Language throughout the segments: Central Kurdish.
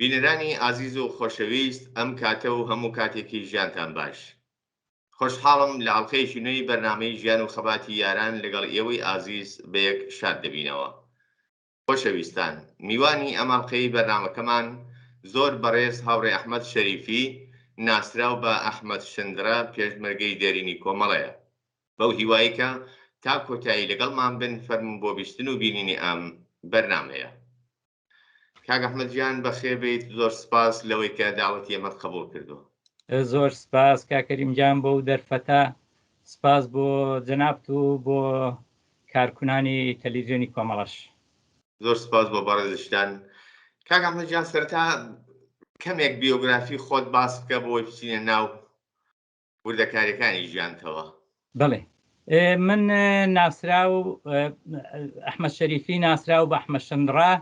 بینەرانی ئازیز و خۆشەویست، ئەم کاتە و هەموو کاتێکی ژیانتان باش. خۆشحاڵم لە ئەڵقەیەکی نوێی بەرنامەی ژیان و خەباتی یاران لەگەڵ ئێوەی ئازیز بەیەک شاد دەبینەوە. خۆشەویستان، میوانی ئەم ئەڵقەی بەرنامەکەمان زۆر بەڕێز هاوڕێ ئەحمەد شەریفی ناسراو بە ئەحمەد شندرە پێشمەرگەی دێرینی کۆمەڵەیە. بەو هیواییکە تا کۆتایی لەگەڵمان بن فەرمون بۆ بیستن و بینینی ئەم بەرنامەیە. کاک ئەحمەدجان بەخێبێیت، زۆر سپاس لەوەی کە داوەتی ئێمەت قبوڵ کردووە. زۆر سپاس کاکەریمجان بۆ دەرفەتە، سپاس بۆ جەنابت و بۆ کارکونانی تەلەڤیزیۆنی کۆمەڵەش. زۆر سپاس بۆ بەڕێزشتان. کاک ئەحمەدجان، سەرەتا کەمێک بیۆگرافی خۆت باس بکە بۆی بچینە ناو وردەکاریەکانی ژیانتەوە. بەڵێ، من ناسراو ئەحمەد شەریفی ناسراو بە ئەحمەد شندڕە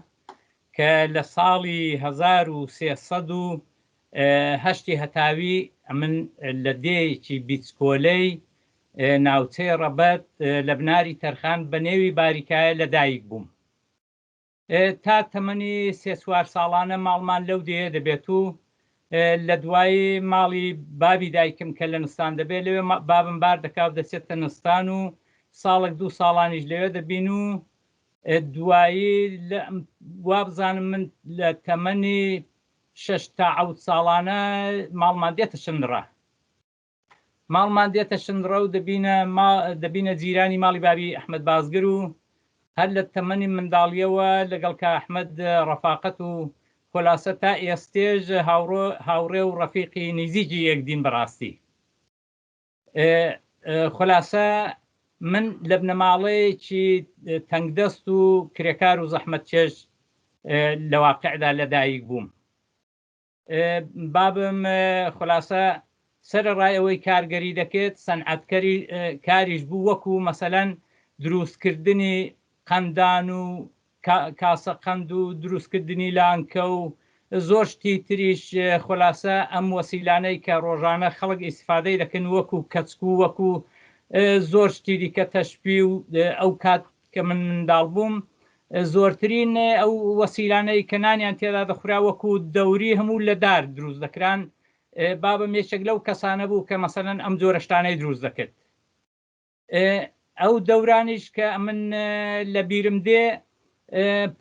کە لە ساڵی 1380 هەتاوی من لە دێیەکی بیچکۆلەی ناوچەی ڕەبەت لە بناری تەرخان بە نێوی باریکایە لەدایک بووم. تا تەمەنی 3-4 ساڵانە ماڵمان لەو دێ دەبێت و لە دوایی ماڵی بابی دایکم کە لە نستان دەبێت لەوێ بابم بار دەکاو دەچێتە نستان و ساڵێک 2 ساڵانیش لەوێ دەبین و دوایی وا بزانم من لە تەمەنی 6 تا 7 ساڵانە ماڵمان دێتە شندڕە. ماڵمان دێتە شندڕە و دەبینە جیرانی ماڵی بابی ئەحمەد بازگر و هەر لە تەمەنی منداڵیەوە لەگەڵ کە ئەحمەد ڕەفاقەت و خۆلاسە تا ئێستێژ هاوڕێ و ڕەفیقی نزیکی یەکدین بەڕاستی. خۆلاسە من لە بنەماڵەیەکی تەنگدەست و کرێکار و زەحمەت چێژ لە واقعدا لەدایک بووم. بابم خۆلاسە سەرەڕای کارگەری دەکێت، سەنعەتکەری کاریش بوو، وەکو مەسەلەن دروستکردنی قەندان و کاسە قەند و دروستکردنی لانکە و زۆر شتی تریش. خۆلاسە ئەم وەسیلانەی کە ڕۆژانە خەڵک ئیستیفادەی دەکەن وەکو کەچک و وەکو زۆر شتی دیکە تەشبیه و ئەو کات کە من منداڵ بووم زۆرترین ئەو وەسیلانەی کە نانیان تێدا دەخورا وەکو دەوری هەموو لە دار دروست دەکران. بابم یەکێک لەو کەسانە بوو کە مەسەلەن ئەم جۆرە شتانەی دروست دەکرد. ئەو دەورانیش کە من لە بیرم دێ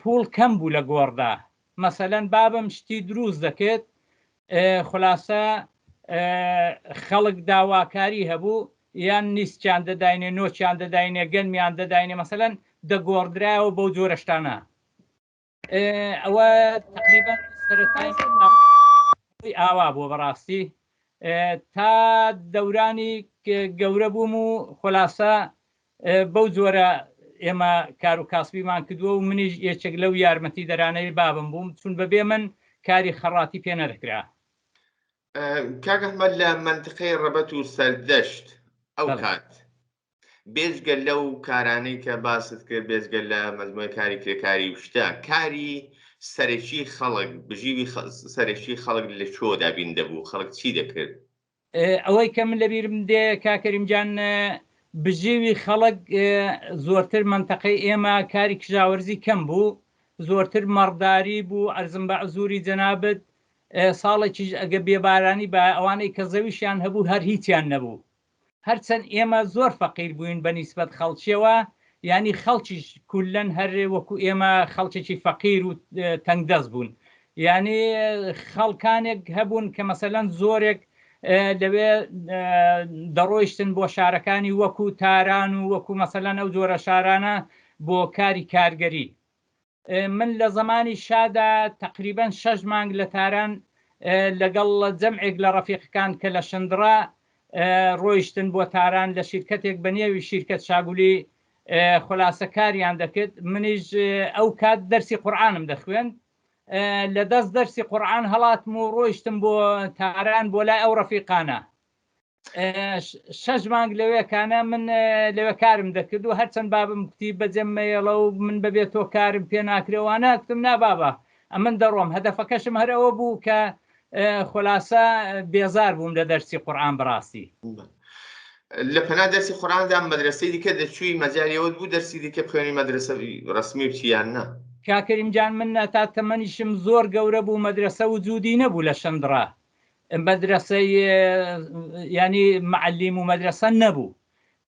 پوڵ کەم بوو لە گۆڕدا. مەسەلەن بابم شتی دروست دەکرد، خۆلاسە خەڵک داواکاری هەبوو، یان نیسکیان دەداینێ، نۆچیان دەداینێ، گەنمیان دەداینێ، مەسەلەن دەگۆڕدرایەوە بەو جۆرە شتانە. ئەوە تقریبەن سەرەتای ئاوا بووە بەڕاستی تا دەورانی گەورە بووم و خۆلاسە بەو جۆرە ئێمە کار و کاسبیمان کردووە و منیش یەکێک لەو یارمەتی دەرانەی بابم بووم، چون بەبێ من کاری خەڕاتی پێ نەدەکرا. کاک ئەحمەد، لە مەنتقەی ڕەبەت و سەردەشت ئەو کات بێجگە لەو کارانەی کە باست کرد، بێجگە لە مەجموعەی کاری کرێکاری وشتە، کاری سەرەکی خەڵک، بژیوی سەرەکی خەڵک لە چۆدا بین دەبوو؟ خەڵک چی دەکرد؟ ئەوەی کە من لە بیرم دێ کاکەریمجان، بژیوی خەڵک زۆرتر مەنتەقەی ئێمە کاری کشاوەرزی کەم بوو، زۆرتر مەڕداری بوو. عەرزم بە حزووری جەنابەت ساڵێکیش ئەگە بێبارانی بە ئەوانەی کە زەویشیان هەبوو هەر هیچیان نەبوو. هەرچەند ئێمە زۆر فەقیر بووین بە نیسبەت خەڵکیەوە، ینی خەڵکیش کولەن هەر وەکو ئێمە خەڵکێکی فەقیر و تەنگدەست بوون. ینی خەڵکانێک هەبوون کە مەسەلەن زۆرێک لەوێ دەڕۆیشتن بۆ شارەکانی وەکو تاران و وەکو مەسەلەن ئەو جۆرە شارانە بۆ کاری کارگەری. من لە زمانی شادا تقریبەن 6 مانگ لە تاران لەگەڵ جەمعێک لە ڕەفیقەکان کە لە شندڕە ڕۆیشتن بۆ تاران لە شیرکەتێک بە نێوی شیرکەت شاگولی خۆلاسە کاریان دەکرد. منیش ئەو کات دەرسی قورئانم دەخوێند، لە دەست دەرسی قورئان هەڵاتم و ڕۆیشتم بۆ تاران بۆ لای ئەو ڕەفیقانە. 6 مانگ لەوێکانە من لەوێ کارم دەکرد و هەرچەند بابم کوتی بەجێمەیەڵە و من بەبێت تۆ کارم پێ ناکرێوانە، کتم نا بابە ئەمن دەڕۆم. هەدەفەکەشم هەرەوە بوو کە خۆلاسە بێزار بووم لە دەرسی قورئان بەڕاستی. لە پەنا دەرسی قورئاندا مەدرسەی دیکە دەچووی مەجالیەوەت بوو دەرسی دیکە بخوێنی مەدرسە ڕەسمی بچیان نا؟ کاکەریمجان من تا تەمەنیشم زۆر گەورە بوو مەدرسە وجودی نەبوو لە شەندڕە مەدرسەی ینی معلیم و مەدرسە نەبوو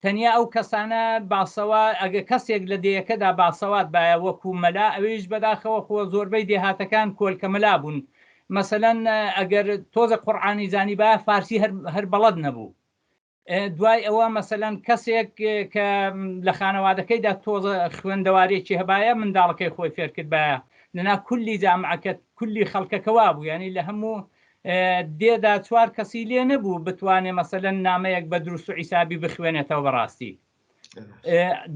تەنیا ئەو کەسانە باسەوا ئەگە کەسێک لە دەیەکەدا باسەوات باە وەکو مەلا ئەوەیش بەداخەوە خۆ زۆربەی دێهاتەکان کۆلکە مەلا بوون مەسەلەن ئەگەر تۆزە قورعانی زانی با فارسی هەر بەڵەد نەبوو دوای ئەوە مەسەلەن کەسێک کە لە خانەوادەکەیدا تۆزە خوێندەوارێکی هەبایە منداڵەکەی خۆی فێرکرد باە لەنا کولی جامعەکە کولی خەڵکەکەوا بوو ینی لە هەموو دێدا چوار کەسی لێ نەبوو بتوانێ مەسەلەن نامەیەک بە دروست و عیسابی بخوێنێتەوە بەڕاستی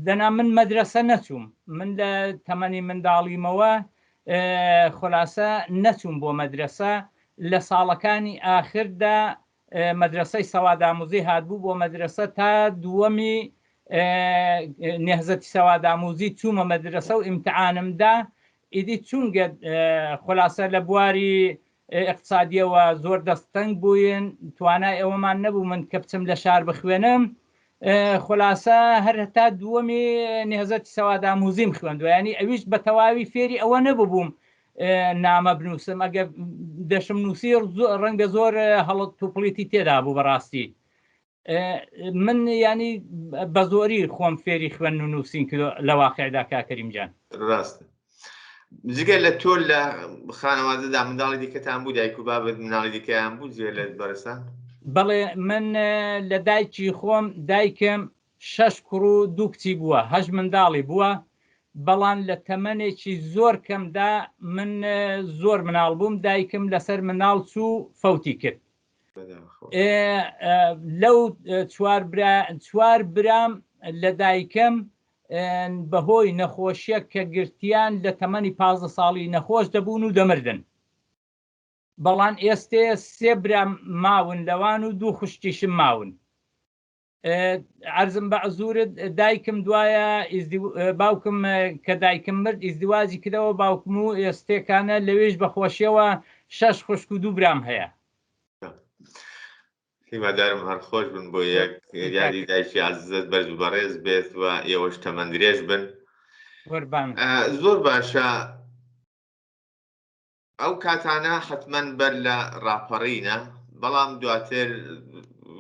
دەنا من مەدرسە نەچووم من لە تەمەنی منداڵیمەوە خلاصە نەچووم بۆ مەدرسە لە ساڵەکانی ئاخردا مەدرسەی سەواداموزی هاتبوو بۆ مەدرسە تا دووەمی نێهزەتی سەواداموزی چوومە مەدرسە و ئیمتحانمدا ئیدی چونگە خلاصە لە بواری اقتصادیەوە زۆر دەستەنگ بووین توانای ئەوەمان نەبوو من کە بچم لە شار بخوێنم خلاصە هەر هەتا دووەمی نێهزەتی سەواداموزیم خوێندووە ینی ئەویش بە تەواوی فێری ئەوە نەبووبووم نامە بنووسم ئەگە دەشم نووسی ڕەنگە زۆر هەڵت توپڵیتی تێدا بوو بەڕاستی من ینی بە زۆری خۆم فێری خوێن و نووسین کردو لە واقعدا کاکەریمجان ڕاستە جگە لە تۆ لە خانەوادەدا منداڵی دیکەتان بوو دایک و بابت مناڵی دیکەیان بوو جێ لە بەرزان بەڵێ من لە دایکی خۆم دایکم 6 کوڕ و 2 کچی بووە 8 منداڵی بووە بەڵام لە تەمەنێکی زۆر کەمدا من زۆر مناڵ بووم دایکم لەسەر مناڵ چوو فەوتی کرد لەو چوار برام لە دایکم بەهۆی نەخۆشیە کە گرتیان لە تەمەنی 15 ساڵی نەخۆش دەبوون و دەمردن بەڵام ئێستێ 3 برام ماون لەوان و 2 خوشتیشم ماون عەرزم بە عزورت دایکم دوایە باوکم کە دایکم مرد ئیزدیوازی کردەوە باوکم و ئێستێکانە لەوێش بەخۆشیەوە 6 خوشک و 2 برام هەیە هیوادارم هەر خۆش بن بۆ یەک یاری دایکی عەزیزت بەرز و بەڕێز بێت و ئێوەش تەمەندرێژ بن زۆر باشە ئەو کاتانە حتمەن بەر لە ڕاپەڕینە بەڵام دواتر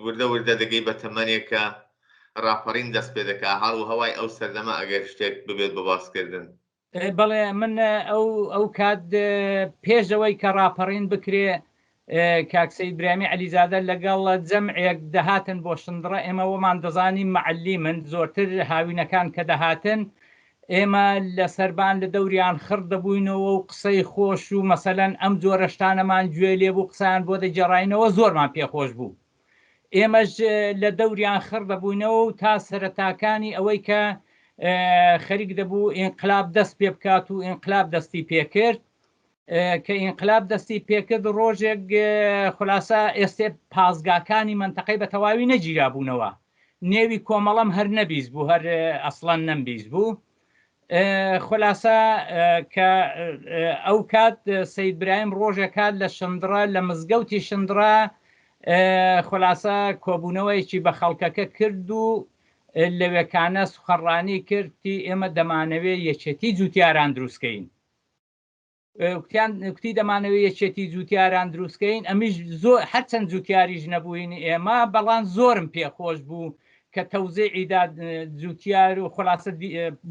وردە وردە دەگەی بە تەمەنێکە ڕاپەڕین دەست پێ دەکا هەڵ و هەوای ئەو سەردەمە ئەگەر شتێک ببێت بە باسکردن بەڵێ من ئەو کات پێشەوەی کە ڕاپەڕین بکرێ کاکسەی برامی عەلیزادە لەگەڵ جەمعێک دەهاتن بۆ شندڕە ئێمە وەمان دەزانین مەعەلی من زۆرتر هاوینەکان کە دەهاتن ئێمە لە سەربان لە دەوریان خڕ دەبووینەوە و قسەی خۆش و مەسەلەن ئەم جۆرە شتانەمان گوێ لێ بوو قسەیان بۆ دەجێڕاینەوە زۆرمان پێخۆش بوو ئێمەش لە دەوریان خڕ دەبووینەوە و تا سەرەتاکانی ئەوەی کە خەریک دەبوو ئینقلاب دەست پێ بکات و ئینقلاب دەستی پێکرد کە ئینقلاب دەستی پێکرد ڕۆژێک خلاصە ئێستێ پازگاکانی منتەقەی بە تەواوی نەگیرا بوونەوە نێوی کۆمەڵەم هەر نەبیست بوو هەر ئەسڵەن نەمبیست بوو خلاصە کە ئەو کات سەید برایم ڕۆژێک کات لە شندڕە لە مزگەوتی شندڕە خلاصە کۆبوونەوەیکی بە خەڵکەکە کرد و لەوێکانە سوخەڕانی کردی ئێمە دەمانەوێت یەکێتی جوتیاران دروستکەین کوتی دەمانەوێت یەکێتی جوتیاران دروستکەین ئەمیش زۆر هەرچەند جوتیاریش نەبووین ئێمە بەڵام زۆرم پێخۆش بوو کە تەوزیعیدا جوتیار و خلاصە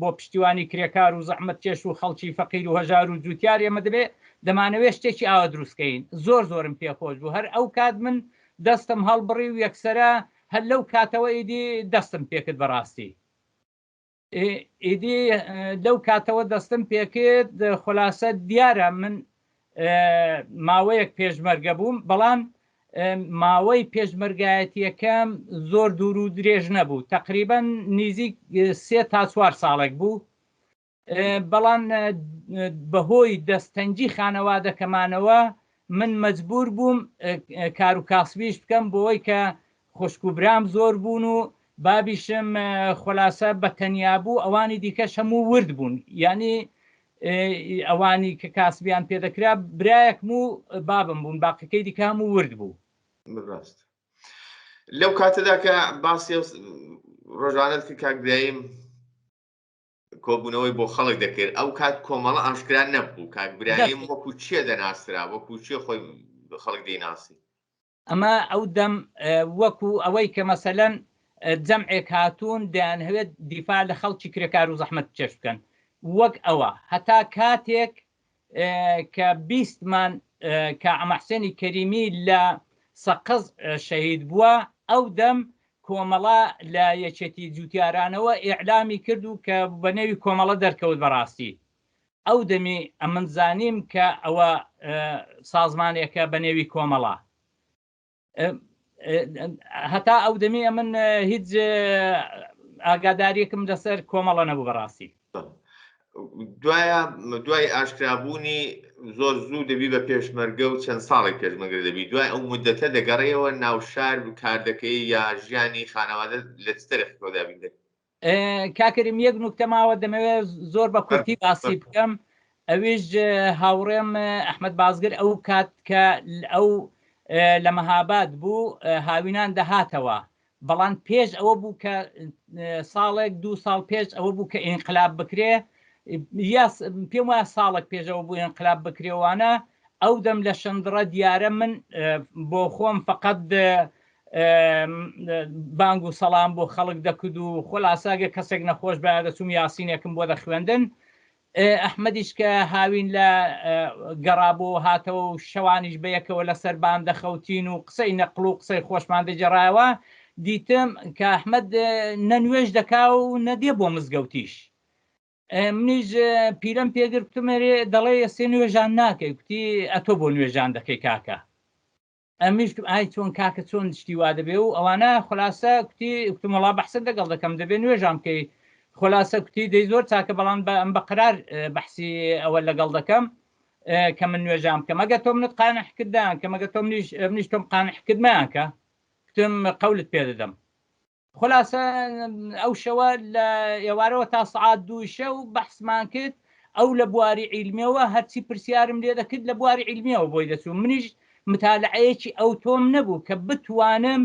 بۆ پشتیوانی کرێکار و زەحمەت کێش و خەڵکی فەقیر و هەژار و جوتیار ئێمە دەبێت دەمانەوێت شتێکی ئاوە دروستکەین زۆرم پێخۆش بوو هەر ئەو کات من دەستم هەڵبڕی و یەکسەرە هەر لەو کاتەوە ئیدی دەستم پێکرد بەڕاستی ئیدی لەو کاتەوە دەستم پێکرد خلاصە دیارە من ماوەیەک پێشمەرگە بووم بەڵام ماوەی پێشمەرگایەتیەکەم زۆر دوور و درێژ نەبوو تقریبەن نزیک 3 تا 4 ساڵێک بوو بەڵام بەهۆی دەستەنجی خانەوادەکەمانەوە من مەجبور بووم کار و کاسبیش بکەم بۆەوەی کە خوشک و برام زۆر بوون و بابیشم خلاصە بە تەنیا بوو ئەوانی دیکەش هەموو ورد بوون ینی ئەوانی کە کاسبیان پێدەکرا برایەکم و بابم بوون باقیەکەی دیکە هەموو ورد بوو ڕاست لەو کاتەدا کە باسی ڕۆژانەت کاکداییم کۆبوونەوەی بۆ خەڵک دەکرد ئەو کات کۆمەڵە ئاشکران نەبوو کاک برایم وەکو چێ دەناسرا وەکو چێ خۆی خەڵک دەیناسی ئەمە ئەو دەم وەکو ئەوەی کە مەسەلەن جەمعێک هاتوون دەیانهەوێت دیفاع لە خەڵکی کرێکار و زەحمەت چێش بکەن وەک ئەوە هەتا کاتێک کە بیستمان کە ئەمەحسێنی کەریمی لە سەقز شەهید بووە ئەو دەم کۆمەڵە لە یەکێتی جوتیارانەوە ئیعلامی کرد و کە بە نێوی کۆمەڵە دەرکەوت بەڕاستی ئەو دەمی ئەمن زانیم کە ئەوە سازمانێکە بە نێوی کۆمەڵە هەتا ئەو دەمی ئەمن هیچ ئاگاداریەکم لەسەر کۆمەڵە نەبوو بەڕاستی دوای ئاشکرابوونی زۆر زوو دەبی بە پێشمەرگە و چەند ساڵێک پێشمەرگە دەبی دوای ئەو مدەتە دەگەڕێەوە ناوشار کاردەکەی یا ژیانی خانەوادە لە تەرەخۆدابین کاکەریم یەک نوکتەماوە دەمەوێت زۆر بە کورتی باسی بکەم ئەویش هاوڕێم ئەحمەد بازگر ئەو کات کە ئەو لە مەهاباد بوو هاوینان دەهاتەوە بەڵام پێش ئەوە بوو کە ساڵێک 2 ساڵ پێش ئەوە بوو کە ئینقلاب بکرێ پێم وایە ساڵێک پێشەوە بوو ئینقلاب بکرێوانە ئەو دەم لە شەندڕە دیارە من بۆ خۆم فقط بانگ و سەڵام بۆ خەڵک دەکرد و خۆلاساگە کەسێک نەخۆش بە دەچوم یاسینێکم بۆ دەخوێندن ئەحمەدیش کە هاوین لە گەڕابۆ هاتەوە و شەوانیش بەیەکەوە لەسەر بام دەخەوتین و قسەی نەقڵ و قسەی خۆشمان دەجێڕایەوە دیتم کە ئەحمەد نەنوێژ دەکا و نەدێ بۆ مزگەوتیش منیش پیرەم پێگرتمەرێ دەڵێ سێ نوێژان ناکەی کوتی ئەتۆ بۆ نوێژان دەکەی کاکە ئەمیش ئای چۆن کاکە چۆن شتی وا دەبێ و ئەوانە خلاصە کوتی وتمەڵا بەحسە دەگەڵ دەکەم دەبێت نوێژان بکەی خلاصە کوتی دەی زۆر چاکە بەڵام ئەم بە قرار بەحسی ئەوە لەگەڵ دەکەم کە من نوێژان بکەم ئەگە تۆ منت قانع کردیان کە مەگە تۆ منیش تۆم قانع کردمەیان کە کتم قەولت پێ دەدەم خلاصە ئەو شەوە لە ئێوارەوە تا سەعات 2 شەو بەحسمان کرد ئەو لە بواری عیلمیەوە هەرچی پرسیارم لێ دەکرد لە بواری عیلمیەوە بۆی دەچوو منیش متالعەیەکی ئەو تۆم نەبوو کە بتوانم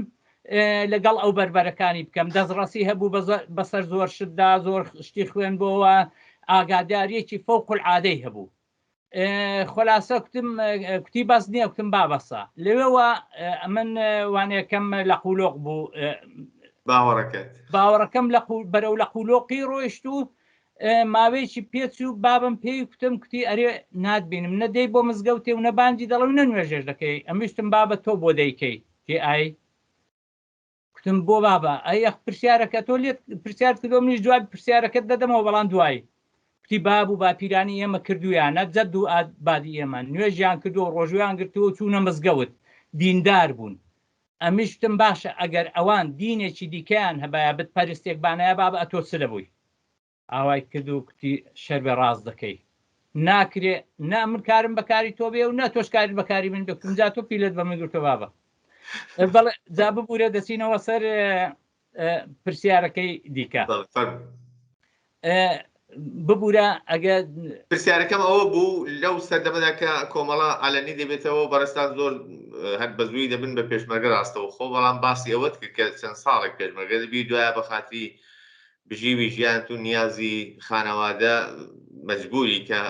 لەگەڵ ئەو بربەرەکانی بکەم دەستڕەسی هەبوو بەسەر زۆر شتدا زۆر شتی خوێن بۆەوە ئاگاداریەکی فەوق العادەی هەبوو خلاصە کوتی بەس نییە کوتم بابەسە لەوێەوە من وانەکەم لە قولۆق بوو باوەڕەکەم بەرەو لە قولۆقی ڕۆیشت و ماوەیەکی پێچ و بابم پێی کوتم کوتی ئەرێ ناتبینم نەدەی بۆ مزگەوتێ و نەبانجی دەڵێ نەنوێژێش دەکەی ئەمیشتم بابە تۆ بۆ دەیکەی تێ ئای کوتم بۆ بابە ئەی پرسیارەکە تۆ لێت پرسیار کردۆ منیش دوای پرسیارەکەت دەدەمەوە بەڵام دوای کوتی باب و باپیرانی ئێمە کردویانە جەد و ئابادی ئێمە نوێژیان کردو و ڕۆژویان گرتووە چوونە مزگەوت دیندار بوون ئەمیشتم باشە ئەگەر ئەوان دینێکی دیکەیان هەبایە بتپەرستێک بانایە بابە ئەتۆ چ دەبووی ئاوای کرد و کوتی شەربێ ڕاست دەکەی ناکرێ نا من کارم بەکاری تۆ بێ و نا تۆش کاری بەکاری من بکەم جا تۆ پیلت بە من گرتۆ بابە بەڵێ جا ببوورە دەچینەوە سەر پرسیارەکەی دیکە ببوورە ئەگە پرسیارەکەم ئەوە بوو لەو سەردەمەدا کە کۆمەڵە ئالەنی دەبێتەوە بەڕستان زۆر هەر بەزووی دەبن بە پێشمەرگە ڕاستەوە خۆ بەڵام باسی ئەوەت کە چەند ساڵێک پێشمەرگە دەبی دوایە بە خاتی بژیوی ژیان و نیازی خانەوادە مەجبوری کە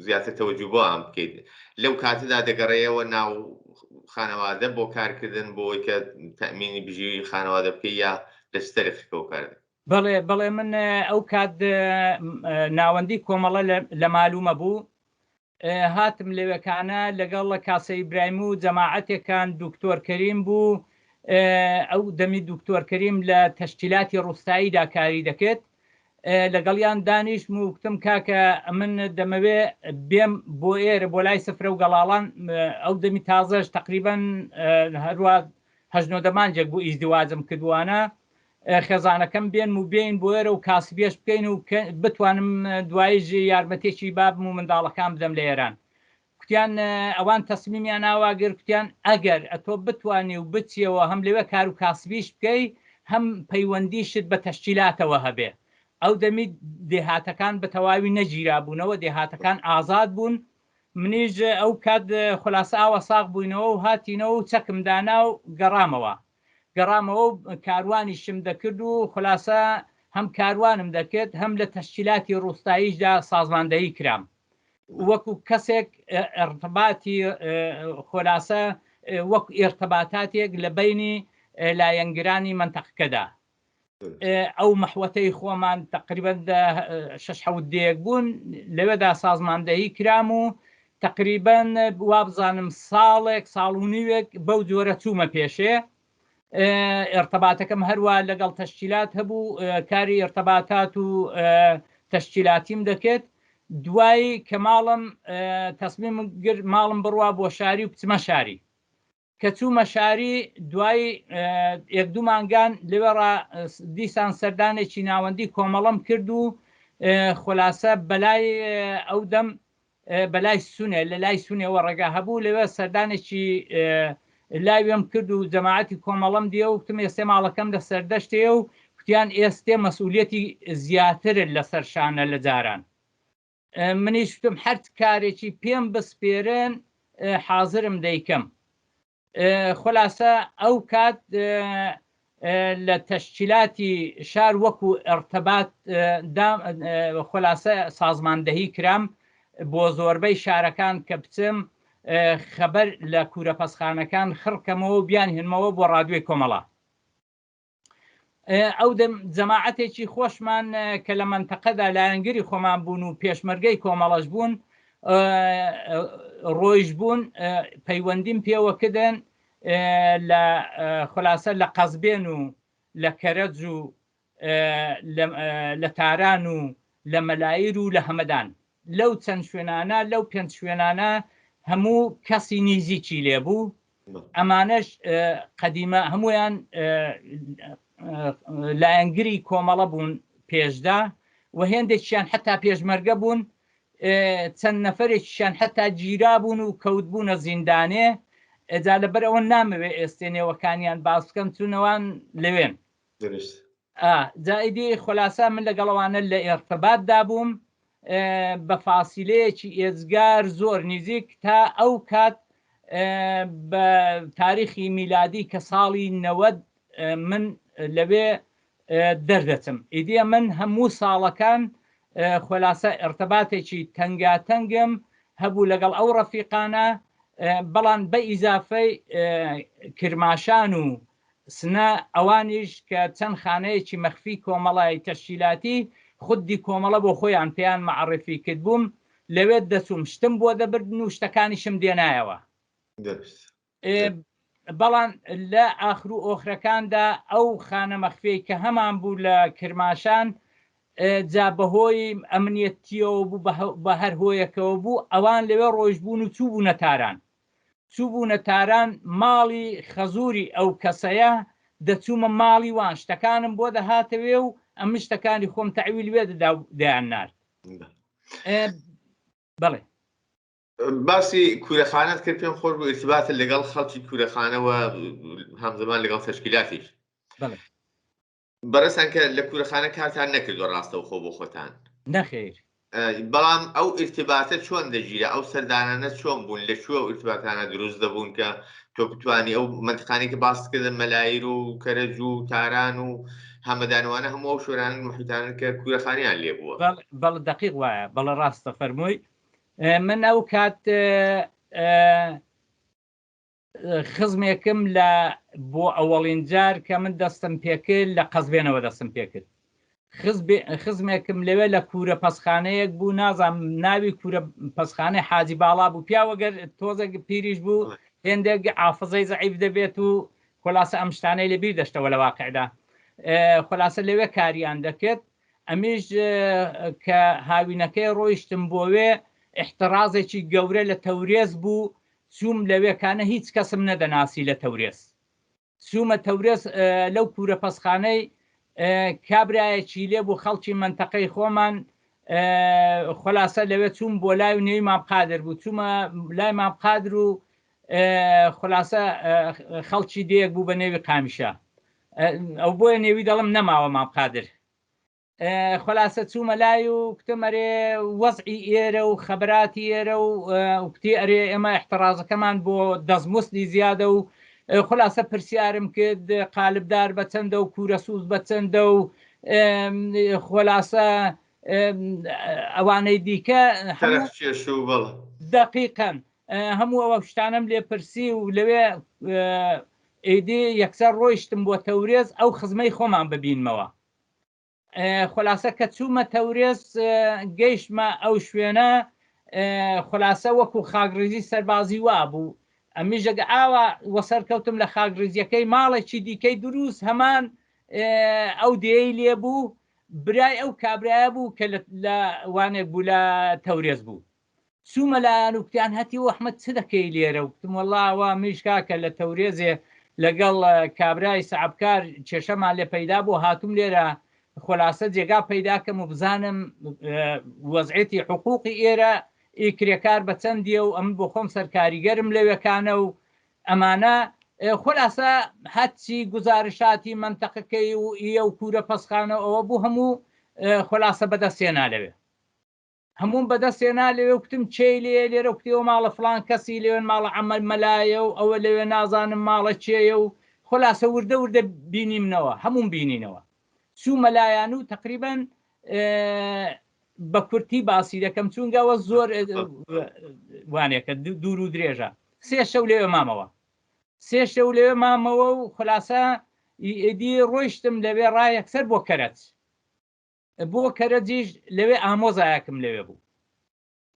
زیاتر تەوەجوو بۆ ئەم بکەیت لەو کاتەدا دەگەڕێەوە ناو خانەوادە بۆ کارکردن بۆی کە تەمینی بژیوی خانەوادە بکەی یا لەستەرخەوە کار بەڵێ من ئەو کات ناوەندی کۆمەڵە لە مالومە بوو هاتم لەوێکانە لەگەڵ کاسە ئیبراهیم و جەماعەتێکان دکتۆر کەریم بوو ئەو دەمی دکتۆر کەریم لە تەشکیلاتی ڕوستاییدا کاری دەکرد لەگەڵیان دانیشتم و وتم کاکە من دەمەوێ بێم بۆ ئێرە بۆ لای سفرە و گەڵاڵان ئەو دەمی تازەش تقریبا هەروە هەژنۆدەمانجێک بوو ئیزدیواجم کردوانە خێزانەکەم بێن و بێن بۆ ئێرە و کاسبێش بکەین و بتوانم دوایژ یارمەتێکی بابم و منداڵەکان بدەم لە ئێران کوتیان ئەوان تەسمیمیان ئاواگر کوتیان ئەگەر ئەتۆ بتوانێ و بچیەوە هەم لەوێ کار و کاسبیش بکەی هەم پەیوەندیشت بە تەشکیلاتەوە هەبێ ئەو دەمی دێهاتەکان بە تەواوی نەگیرا بوونەوە دێهاتەکان ئازاد بوون منیش ئەو کات خلاصە ئاوە ساغ بووینەوە و هاتینەوە و چەکمدانا و گەڕامەوە کاروانی شم دەکرد و خلاصە هەم کاروانم دەکرد هەم لە تەشکیلاتی ڕووستاییشدا سازماندەهی کرام وەکو کەسێک ئەرتباتی خۆلاسە وەک ئێرتباتاتێک لە بینی لایەنگرانی منتەقەکەدا ئەو مەحوەتەی خۆمان تقریبا 6 دێک بوون لەوێدا سازماندەهی کرام و تقریبا وابزانم ساڵێک ساڵ و نیوێک بەو جۆرە چوومە پێشێ ئێرتباتەکەم هەروە لەگەڵ تەشکیلات هەبوو کاری ئێرتباتات و تەشکیلاتیم دەکرد دوایی کە ماڵم تەسمیم گر ماڵم بڕوا بۆ شاری و بچمە شاری کە چوومە شاری دوایی یەک دوو مانگان لێوەڕا دیسان سەردانێکی ناوەندی کۆمەڵم کرد و خۆلاسە بەلای ئەو دەم بەلای سونێ لە لای سونێەوە ڕێگا هەبوو لەوێ سەردانێکی لاوێم کرد و جەماعەتی کۆمەڵم دیە و وتم ئێستێ ماڵەکەم لە سەردەشتێ و کوتیان ئێستێ مەسئولیەتی زیاترن لەسەر شانە لە جاران منیش وتم هەر کارێکی پێم بسپێرن حازرم دەیکەم خلاصە ئەو کات لە تەشکیلاتی شار وەکو ئەرتەبات خلاصە سازماندەهی کرام بۆ زۆربەی شارەکان کە بچم خەبەر لە کوورە پەسخانەکان خڕکەمەوە بیان هێنمەوە بۆ ڕادیۆی کۆمەڵە ئەو جەماعەتێکی خۆشمان کە لە منتەقەدا لایەنگری خۆمان بوون و پێشمەرگەی کۆمەڵەش بوون ڕۆیش بوون پەیوەندیم پێوە کردن لە خلاصە لە قەزبێن و لە کەرەج و لە تاران و لە مەلایر و لە هەمەدان لەو چەند شوێنانە لەو 5 شوێنانە هەموو کەسی نیزیکی لێبوو ئەمانەش قەدیمە هەمویان لایەنگری کۆمەڵە بوون پێشدا و هێندێکیان حتا پێشمەرگە بوون چەند نەفرێکیشان حتا گیرا بوون و کەوت بوونە زیندانێ ئەجا لەبەرەوە نامەوێ ئێستێنێوەکانیان باس بکەم چوونەوەن لەوێن جائیدی خلاصە من لەگەڵەوانە لە ئێرتباتدا بووم بە فاسیلەیەکی ئێجگار زۆر نزیک تا ئەو کات بە تاریخی میلادی کە ساڵی 90 من لەوێ دەردەچم ئیدیە من هەموو ساڵەکان خلاصە ئێرتباتێکی تەنگاتەنگم هەبوو لەگەڵ ئەو ڕەفیقانە بەڵام بە ئیزافەی کرماشان و سنە ئەوانیش کە چەند خانەیەکی مەخفی کۆمەڵای تەشکیلاتی خودی کۆمەڵە بۆ خۆیان پێیان معرفی کرد بووم لەوێ دەچوم شتم بۆ دەبردن و شتەکانیشم دێنایەوە بەڵام لە ئاخر و ئۆخرەکاندا ئەو خانە مەخفیەی کە هەمان بوو لە کرماشان جا بەهۆی ئەمنیەتیەوە بوو بە هەر هۆیەکەوە بوو ئەوان لەوێ ڕۆژبوون و چوو بوونە تاران چوبوونە تاران ماڵی خەزوری ئەو کەسەیە دەچوومە ماڵی وان شتەکانم بۆ دەهاتەوێ و ئەم شتەکانی خۆم تەعویل وێ دەیان نارد بەڵێ باسی کوورەخانەت کرد پێم خۆش بوو ئیرتباتە لەگەڵ خەڵکی کوورەخانەوە هەمزەمان لەگەڵ تەشکیلاتیش بەڕێستان کە لە کوورەخانە کارتان نەکردووە ڕاستەو خۆ بۆ خۆتان نەخێر بەڵام ئەو ئیرتباتە چۆن دەگیرە ئەو سەردانانە چۆن بوون لەکوێ ئەو ئیرتباتانە دروست دەبوون کە تۆ بتوانی ئەو منتیقانی کە باسکردن مەلایر و کەرەج و تاران و هەمەدانوانە هەموو ئەو شوێنان محیتانن کە کوورەخانیان لێ بووە بەڵ دقیق وایە بەڵە ڕاستە فەرمووی من ئەو کات خزمێکم لە بۆ ئەوەڵین جار کە من دەستم پێکرد لە قەزبێنەوە دەستم پێکرد خزمێکم لەوێ لە کوورە پەسخانەیەک بوو نازام ناوی کوورە پەسخانەی حاجی باڵا بوو پیاوەگەر تۆزێک پیریش بوو هێندێک ئافزەی زەعیف دەبێت و خلاصە ئەم شتانەی لەبیر دەشتەوە لە واقعدا خلاصە لەوێ کاریان دەکرد ئەمیش کە هاوینەکەی ڕۆیشتم بۆوێ احترازێکی گەورە لە تەورێز بوو چووم لەوێکانە هیچ کەسم نەدەناسی لە تەورێز چوومە تەورێز لەو کوورە پەسخانەی کابرایەکی لێ بوو خەڵکی منتەقەی خۆمان خلاصە لەوێ چووم بۆ لای و نێوی مامقادر بوو چوومە لای مامقادر و خلاصە خەڵکی دەیەک بوو بە نێوی قامیشە ئەو بۆیە نێوی دەڵم نەماوە مامقادر خلاصە چوومە لای و کتەمەرێ وەزعی ئێرە و خەبراتی ئێرە و کتی ئەرێ ئێمە احترازەکەمان بۆ دەستموستی زیادە و خلاصە پرسیارم کرد قالبدار بە چەندە و کوورە سووز بە چەندە و خۆلاسە ئەوانەی دیکە تەرەخچێش و بەڵ دقیقەن هەموو ئەوە شتانم لێپرسی و لەوێ ئیدی یەکسەر ڕۆیشتم بۆ تەورێز ئەو خزمەی خۆمان ببینمەوە خلاصە کە چوومە تەورێز گەیشتمە ئەو شوێنە خلاصە وەکو خاگریزی سەربازی وا بوو ئەمیژەگ ئاوە وەسەرکەوتم لە خاگریزیەکەی ماڵێکی دیکەی دروست هەمان ئەو دێی لێبوو برای ئەو کابرایە بوو کە لە وانێک بوو لە تەورێز بوو چوومە لایەن وکتیان هەتی و ئەحمەد چ دەکەی لێرە وتم وەڵڵاوە میشکاکە لە تەورێزێ لەگەڵ کابرای سەعبکار کێشەمان لێ پەیدا بوو هاتووم لێرە خلاصە جێگا پەیداکەم و بزانم وەزعێتی حقوقی ئێرە ئیکرێکار بە چەندیە و ئەم بۆ خۆم سەرکاریگەرم لەوێکانە و ئەمانە خلاصە هەچی گزارشاتی منتەقەکەی و ئیە و کوورە پەسخانە ئەوە بوو هەموو خلاصە بەدەستێنا لەوێ هەموم بەدەستێنا لەوێ وتم چێ لێرە وکتەوە ماڵە فلان کەسی لێوێن ماڵە عەمەل مەلایە و ئەوە لەوێ نازانم ماڵە چێیە و خلاصە وردە وردە بینیمنەوە هەموم بینینەوە چوومە لایەن و تقریبەن بە کورتی باسی دەکەم چونگەوە زۆر وانێکە دوور و درێژە سێ شەو لێوێ مامەوە سێ شەو لێوێ مامەوە و خلاصە ئیدی ڕۆیشتم لەوێ ڕایەکسەر بۆ کەرەج بۆ کەرەجیش لەوێ ئامۆزایەکم لەوێ بوو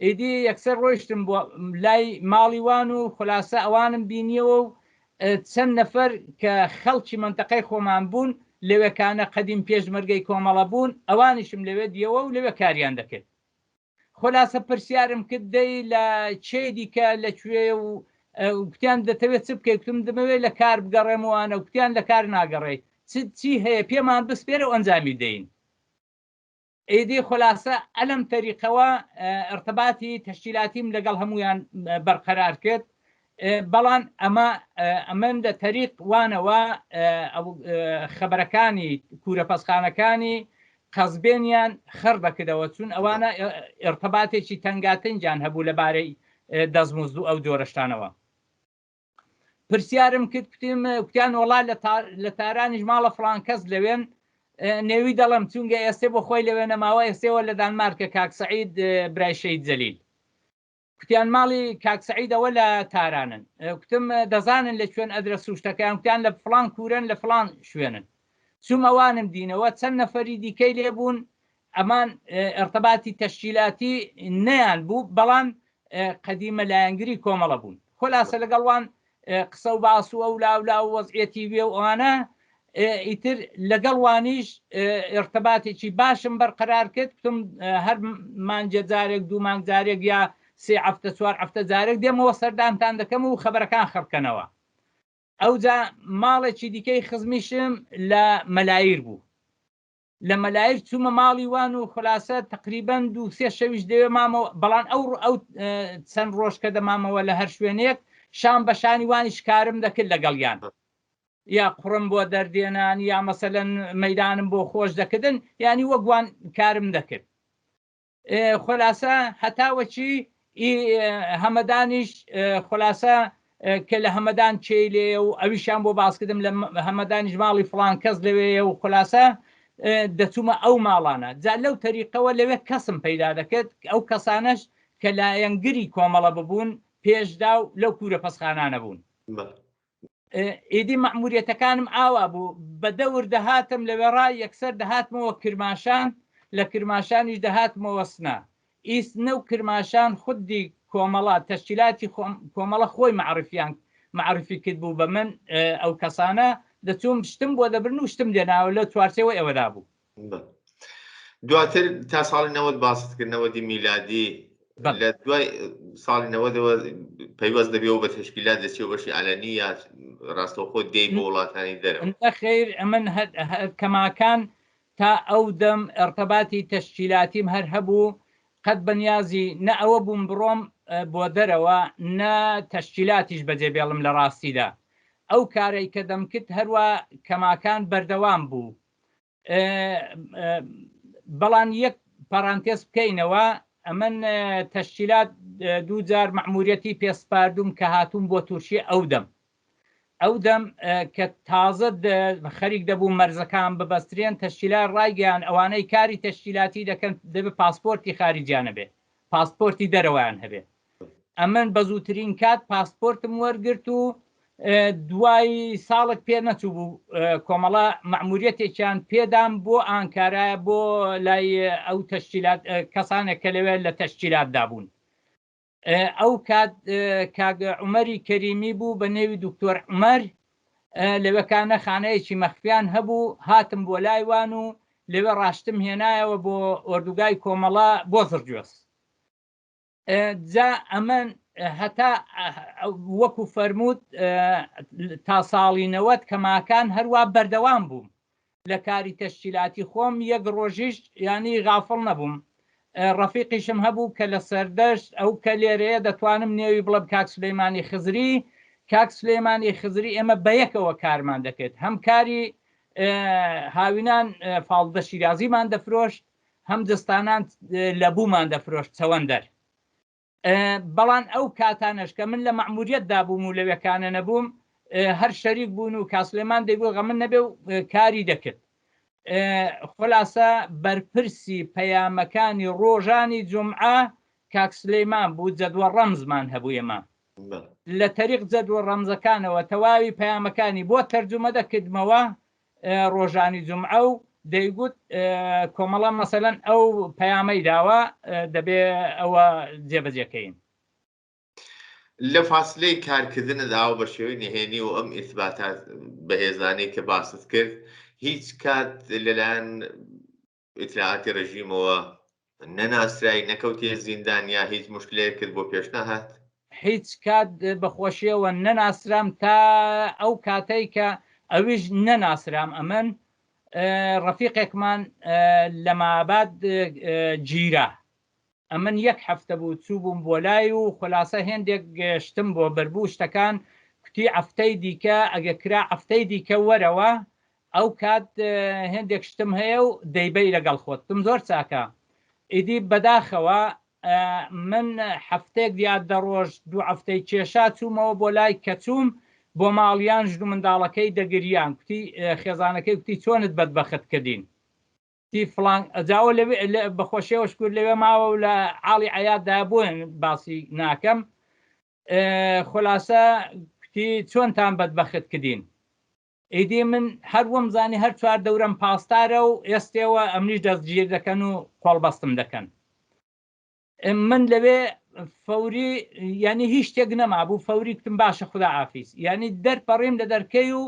ئیدی یەکسەر ڕۆیشتم بۆ لای ماڵی وان و خلاصە ئەوانم بینیەوە و چەند نەفەر کە خەڵکی منتەقەی خۆمان بوون لەوێکانە قەدیم پێشمەرگەی کۆمەڵە بوون ئەوانیشم لەوێ دیەوە و لەوێ کاریان دەکرد خلاصە پرسیارم کرد دەی لە چێ دیکە لەکوێ و وتیان دەتەوێت چ بکەیت وتم دەمەوێت لە کار بگەڕێمەوانە وتیان لە کار ناگەڕێی چی هەیە پێمان بسپێرە و ئەنجامی دەین ئیدی خلاصە ئەلەم تەریقەوە ارتباتی تەشکیلاتیم لەگەڵ هەمویان بەرقەرار کرد بەڵام ئەمەم لە تەریق وانەوە خەبەرەکانی کوورە پەسخانەکانی قەزبێنیان خەر دەکردەوە چون ئەوانە ارتباتێکی تەنگاتەنجیان هەبوو لەبارەی دەستمزد و ئەو جۆرەشتانەوە پرسیارم کرد کوتیان وڵا لە تارانیش ماڵە فڵان کەس لەوێن نێوی دەڵم چونگە ئێستێ بۆ خۆی لەوێ نەماوە ئێستێەوە لە دانمارکە کاک سەعید برای شەید جەلیل کوتیان ماڵی کاک سەعیدەوە لە تارانن کوتم دەزانن لە کوێن ئەدرە سوشتەکەیان کوتیان لە فڵان کوورن لە فڵان شوێنن چوم ئەوانم دینەوە چەند نەفەری دیکەی لێبوون ئەمان ارتباتی تەشکیلاتی نەیان بوو بەڵام قەدیمە لایەنگری کۆمەڵە بوون خلاصە لەگەڵوان قسە و باس و ئەو لاولا و وەزعێتی وێ و ئەوانە ئیتر لەگەڵوانیش ارتباتێکی باشم بەرقەرار کرد کتم هەر مانجە جارێک دوو مانگ جارێک یا سێ هەفتە چوار هەفتە جارێک دێمەوە سەردانتان دەکەم و خەبەرەکان خەڵکەنەوە ئەوجا ماڵێکی دیکەی خزمیشم لە مەلایر بوو لە مەلایر چوومە ماڵی وان و خلاصە تقریبەن دوو سێ شەویش دەوێ مامەوە بەڵام ئەو چەند ڕۆژ کە دەمامەوە لە هەر شوێنێک شام بەشانی وانیش کارم دەکرد لەگەڵیان یا قڕم بۆ دەردێنان یا مەسەلەن مەدانم بۆ خۆش دەکردن ینی وەگوان کارم دەکرد خلاصە هەتاوەچی هەمەدانیش خلاصە کە لە هەمەدان چێ لێ و ئەویشان بۆ باسکردم لە هەمەدانیش ماڵی فڵان کەس لەوێ و خلاصە دەچوومە ئەو ماڵانە جا لەو تەریقەوە لەوێ کەسم پەیدا دەکرد ئەو کەسانش کە لایەنگری کۆمەڵە ببوون پێشدا و لەو کوورە پەسخانانە بوون ئیدی مەعموریەتەکانم ئاوا بوو بە دەور دەهاتم لەوێ ڕای یەکسەر دەهاتمەوە کرماشان لە کرماشانیش دەهاتمەوە سنا ئیسنە و کرماشان خودی کۆمەڵات تەشکیلاتی کۆمەڵە خۆی معرفی کرد بوو بە من ئەو کەسانە دەچوم شتم بۆ دەبرن و شتم دێناوە لە چوارچەوە ئێوەدا بوو دواتر تا ساڵی 90 باستکردنەوەی میلادی لە دوای ساڵی 90ەوە پەیوەست دەبێەوە بە تەشکیلات دەچێت بەشی ئالەنی یا ڕاستەوخۆ دێی بۆ وڵاتانی دەرەوە خیر ئەمن کەماکان تا ئەو دەم ارتباتی تەشکیلاتیم هەر هەبوو قەت بەنیازی نە ئەوە بووم بڕۆم بۆ دەرەوە نە تەشکیلاتیش بەجێ بێڵم لە ڕاستیدا ئەو کارەی کە دەمکرد هەروە کەماکان بەردەوام بوو بەڵام یەک پەرانتێز بکەینەوە ئەمن تەشکیلات دوو جار مەعموریەتی پێسپاردوم کە هاتووم بۆ تووشی ئەو دەم ئەو دەم کە تازە خەریک دەبوو مەرزەکان ببەسترێن تەشکیلات ڕایگەیان ئەوانەی کاری تەشکیلاتی دەکەن دەبێت پاسپۆرتی خارجیانە بێ پاسپۆرتی دەرەوەیان هەبێ ئەمن بە زووترین کات پاسپۆرتم وەرگرت و دوای ساڵک پێ نەچوو بوو کۆمەڵە مەعموریەتێکیان پێدام بۆ ئانکارایە بۆ لای ئەو تەشکیلات کەسانێک کە لەوێ لە تەشکیلات دابوون ئەو کات کاگە عومەری کەریمی بوو بە نێوی دکتۆر عومەر لەوەکانە خانەیەکی مەخفیان هەبوو هاتم بۆ لایوان و لەوێ ڕاشتم هێنایەوە بۆ ئۆردوگای کۆمەڵە بۆ زرجۆس جا ئەمن هەتا وەکو فەرمووت تا ساڵی 90 کەماکان هەروە بەردەوام بووم لە کاری تەشکیلاتی خۆم یەک ڕۆژیش ینی غافڵ نەبووم ڕەفیقیشم هەبوو کە لە سەردەشت ئەو کە لێرەیە دەتوانم نێوی بڵم کاک سولەیمانی خزری کاک سولەیمانی خزری ئێمە بەیەکەوە کارمان دەکرد هەم کاری هاوینان فاڵدە شیرازیمان دەفرۆشت هەم دستانان لە بوومان دەفرۆشت چەوەندەر بەڵام ئەو کاتانش کە من لە مەعموریەت دابووم و لەوێکانە نەبووم هەر شەریک بوون و کاسلێمان دەیبوو غەمن نەبێ و کاری دەکرد خلاصە بەرپرسی پەیامەکانی ڕۆژانی جومعە کاک سلەیمان بوو جەدوە ڕەمزمان هەبوو ئێمە لە تەریق جەدوە ڕەمزەکانەوە تەواوی پەیامەکانی بۆ تەرجمە دەکردمەوە ڕۆژانی جومعە و دەیگوت کۆمەڵە مەسەلەن ئەو پەیامەی داوە دەبێ ئەوە جێبەجێکەین لە فاصلەی کارکردنەدا و بە شێوەی نهێنی و ئەم ئیثباتات بەهێزانەی کە باست کرد هیچ کات لەلایەن ئیتلاعاتی ڕژیمەوە نەناسرای نەکەوتێ زیندان یا هیچ مشکلەیە کرد بۆ پێش نەهات هیچ کات بەخۆشیەوە نەناسرام تا ئەو کاتەی کە ئەویش نەناسرام ئەمن ڕەفیقێکمان لە ماباد گیرە ئەمن یەک هەفتە بوو چوو بووم بۆ لای و خلاصە هێندێک گەشتم بۆ بەربوو شتەکان کوتی ئەفتەی دیکە ئەگە کرا ئەفتەی دیکە وەرەوە ئەو کات هێندێک شتم هەیە و دەیبەی لەگەڵ خۆتم زۆر چاکە ئیدی بەداخەوە من هەفتێک دیار دەڕۆژ دوو هەفتەی کێشا چوومەوە بۆ لای کە چووم بۆ ماڵیان ژن و منداڵەکەی دەگریان کوتی خێزانەکەی کوتی چۆنت بەدبەخت کردین فلان ئەجاوە بەخۆشیەوە شکر لەوێ ماوە و لە عاڵی عەیاددا بوون باسی ناکەم خلاصە کوتی چۆنتان بەدبەخت کردین ئیدی من هەروەم زانی هەر چوار دەورەم پاسدارە و ئێستێەوە ئەمنیش دەستگیر دەکەن و قۆڵبەستم دەکەن من لەوێ فەوری ینی هیچ شتێک نەما بوو فەوری کتم باشە خدا ئافیس ینی دەرپەڕیم لە دەرکەی و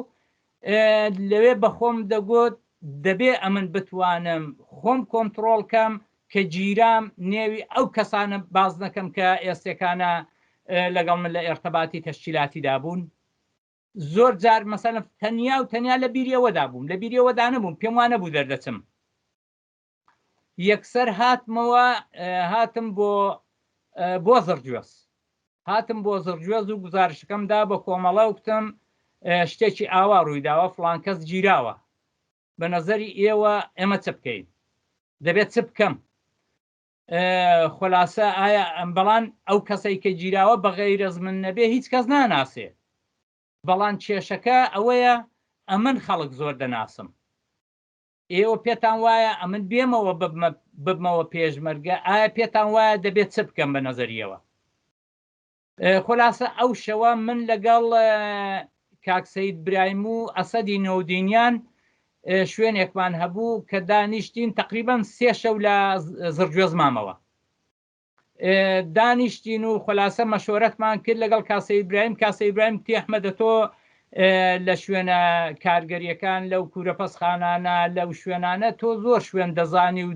لەوێ بەخۆم دەگوت دەبێ ئەمن بتوانم خۆم کۆنتترۆل کەم کە گیرام نێوی ئەو کەسانە باز نەکەم کە ئێستێکانە لەگەڵ من لە ئێرتەباتی تەشکیلاتی دابوون زۆر جار مەسەلەن تەنیا و تەنیا لە بیریەوەدا بووم لە بیریەوەدا نەبووم پێم وانە بوو دەردەچم یەکسەر هاتمەوە هاتم بۆ زرجۆس هاتم بۆ زرجۆز و گزارشەکەمدا بە کۆمەڵە وتم شتێکی ئاوا ڕوویداوە فڵان کەس گیراوە بە نەزەری ئێوە ئێمە چ بکەین دەبێت چ بکەم خلاصە ئایا بەڵام ئەو کەسەی کە گیراوە بە غەیرەز من نەبێ هیچ کەس ناناسێ بەڵام کێشەکە ئەوەیە ئەمن خەڵک زۆر دەناسم ئێوە پێتان وایە ئەمن بێمەوە ببمەوە پێشمەرگە ئایا پێتان وایە دەبێت چ بکەم بە نەزەریەوە خلاصە ئەو شەوە من لەگەڵ کاک سەید برایم و ئەسەدی نەودینیان شوێنێکمان هەبوو کە دانیشتین تقریبان 3 شەو لە زرجۆز مامەوە دانیشتین و خلاصە مەشۆرەتمان کرد لەگەڵ کاسەی برایم کاسەی برایم تی ئەحمەدە تۆ لە شوێنە کارگەریەکان لەو کوورە پەسخانانە لەو شوێنانە تۆ زۆر شوێن دەزانی و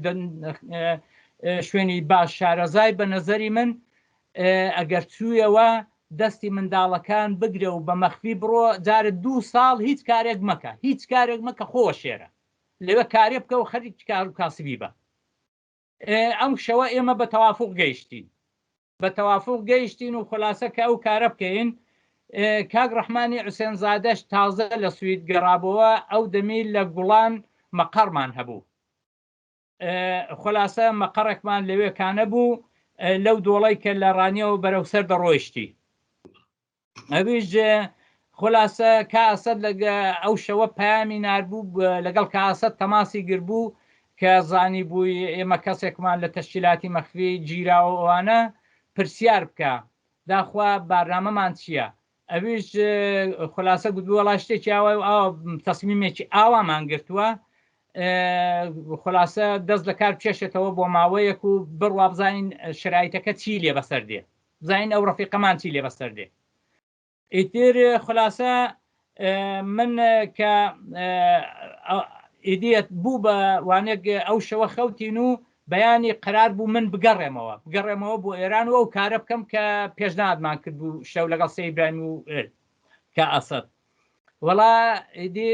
شوێنی باش شارەزای بە نەزەری من ئەگەر چوویەوە دەستی منداڵەکان بگرە و بە مەخفی بڕۆ جارە 2 ساڵ هیچ کارێک مەکە هیچ کارێک مەکە خۆوە شێرە لەوێ کارێ بکە و خەریک کار و کاسبی بە ئەم شەوە ئێمە بە تەوافق گەیشتین بە تەوافق گەیشتین و خلاصە کە ئەو کارە بکەین کاک ڕەحمانی حوسێن زادەش تازە لە سوید گەڕابەوە ئەو دەمی لە گوڵان مەقەڕمان هەبوو خلاصە مەقەڕێکمان لەوێکانە بوو لەو دۆڵی کە لە ڕانیەوە بەرەو سەر دەڕۆیشتی ئەویش خلاصە کاسەد ئەو شەوە پامی نردبوو لەگەڵ کاسەد تەماسی گربوو کە زانی بووی ئێمە کەسێکمان لە تەشکیلاتی مەخفی گیراوەوانە پرسیار بکە داخوا بارنامەمان چییە؟ ئەویش خلاصە گوتبوو وەڵا شتێکی تەسمیمێکی ئاوامان گرتووە خلاصە دەست لە کار بچێشێتەوە بۆ ماوەیەک و بڕوا بزانین شرایطەکە چی لێ بەسەر دێ بزانین ئەو ڕەفیقەمان چی لێ بەسەر دێ ئیتر خلاصە من کە ئیدیت بوو بە وانێک ئەو شەوە خەوتین و بەیانی قرار بوو من بگەڕێمەوە بۆ ئێران و ئەو کارە بکەم کە پێشنهادمان کرد بوو شەو لەگەڵ سەیبراهیم و کە ئەسەد وەڵا ئیدی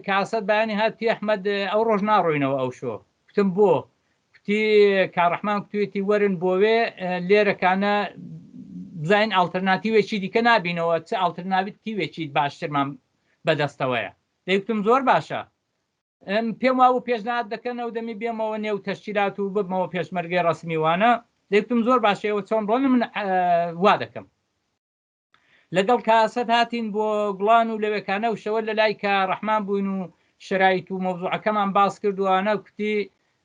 کاسەد بەیانی هاتی ئەحمەد ئەو ڕۆژ ناڕۆینەوە ئەو شۆ کوتم بۆ کوتی کاڕەحمان کوێتی وەرن بۆوێ لێرەکانە بزانین ئالتەرناتیوێکی دیکە نبینەوە چ ئالتەرناتیوێکی باشترمان بەدەستەوەیە دەیکتم زۆر باشە پێم وابوو پێشنهاد دەکەنەوە دەمی بێمەوە نێو تەشکیلات و ببمەوە پێشمەرگەی ڕسمیوانە دەیکتم زۆر باشەوە چۆن بڵێن من وا دەکەم لەگەڵ کاسەد هاتین بۆ گوڵان و لەوێکانە و شەوە لە لای کە ڕەحمان بووین و شرایط و مەوزوعەکەمان باس کردووانە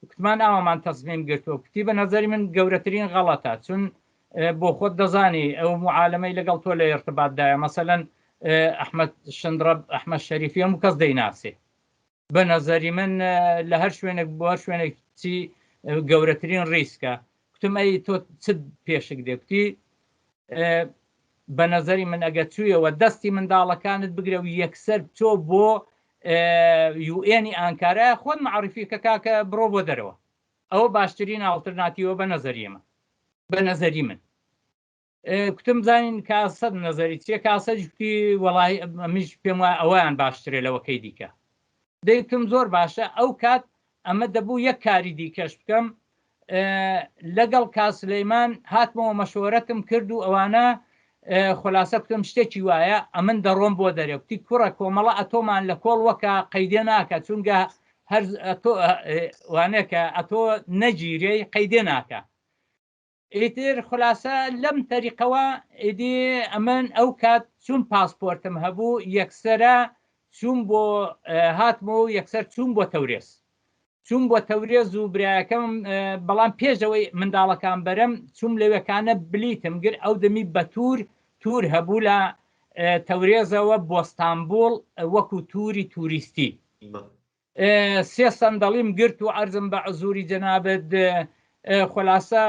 کوتمان ئاوامان تەسمیم گرتووە کوتی بە نەزەری من گەورەترین غەڵەتە چون بۆ خۆت دەزانی ئەو معالەمەی لەگەڵ تۆ لە ارتباطدایە مەسەلەن ئەحمەد شندڕە ئەحمەد شەریفی هەموو کەس دەیناسێ بە نەزەری من لە هەر شوێنێک بۆ هەر شوێنێکی گەورەترین ڕیسکە کوتم ئەی تۆ چ پێشک دێکتی بە نەزەری من ئەگە چوویەوە دەستی منداڵەکانت بگرە و یەکسەر تۆ بۆ UN ئانکارە خۆت معرفی کە کاکە بڕۆ بۆ دەرەوە ئەوە باشترین ئالتەرناتیوە بە نەزەریمە بە نەزەری من کوتم زانین کاسەد نەزەری چیە کاسەجی وەڵی ئەمیش پێم وایە ئەویان باشترێ لەوەکەی دیکە دەیتم زۆر باشە ئەو کات ئەمە دەبوو یەک کاری دیکەش بکەم لەگەڵ کاسلەیمان هاتمەوە مەشوەرەتم کرد و ئەوانە خلاصە بکەم شتێکی وایە ئەمن دەڕۆم بۆ دەرێوتی کوڕە کۆمەڵە ئەتۆمان لە کۆڵ وەکە قەیدێ ناکە چونگە هەر وانێکە ئەتۆ نەگیرەی قەیدێ ناکە ئیتر خلاصە لەم تەریقەوە ئیدی ئەمن ئەو کات چون پاسپۆرتم هەبوو یەکسرە چوون بۆ هاتمەوە یەکسەر چوون بۆ تەورێز چوون بۆ تەورێز و برایەکەم بەڵام پێشەوەی منداڵەکان بەرەم چوم لەوێکانە بلیتم گر ئەو دەمی بە تور هەبوو لە تەورێزەوە بۆ ستامبول وەکو تووری توریستی سێ سەندەڵیم گرت و عەرزم بە عزوری جەنابەت خلاصە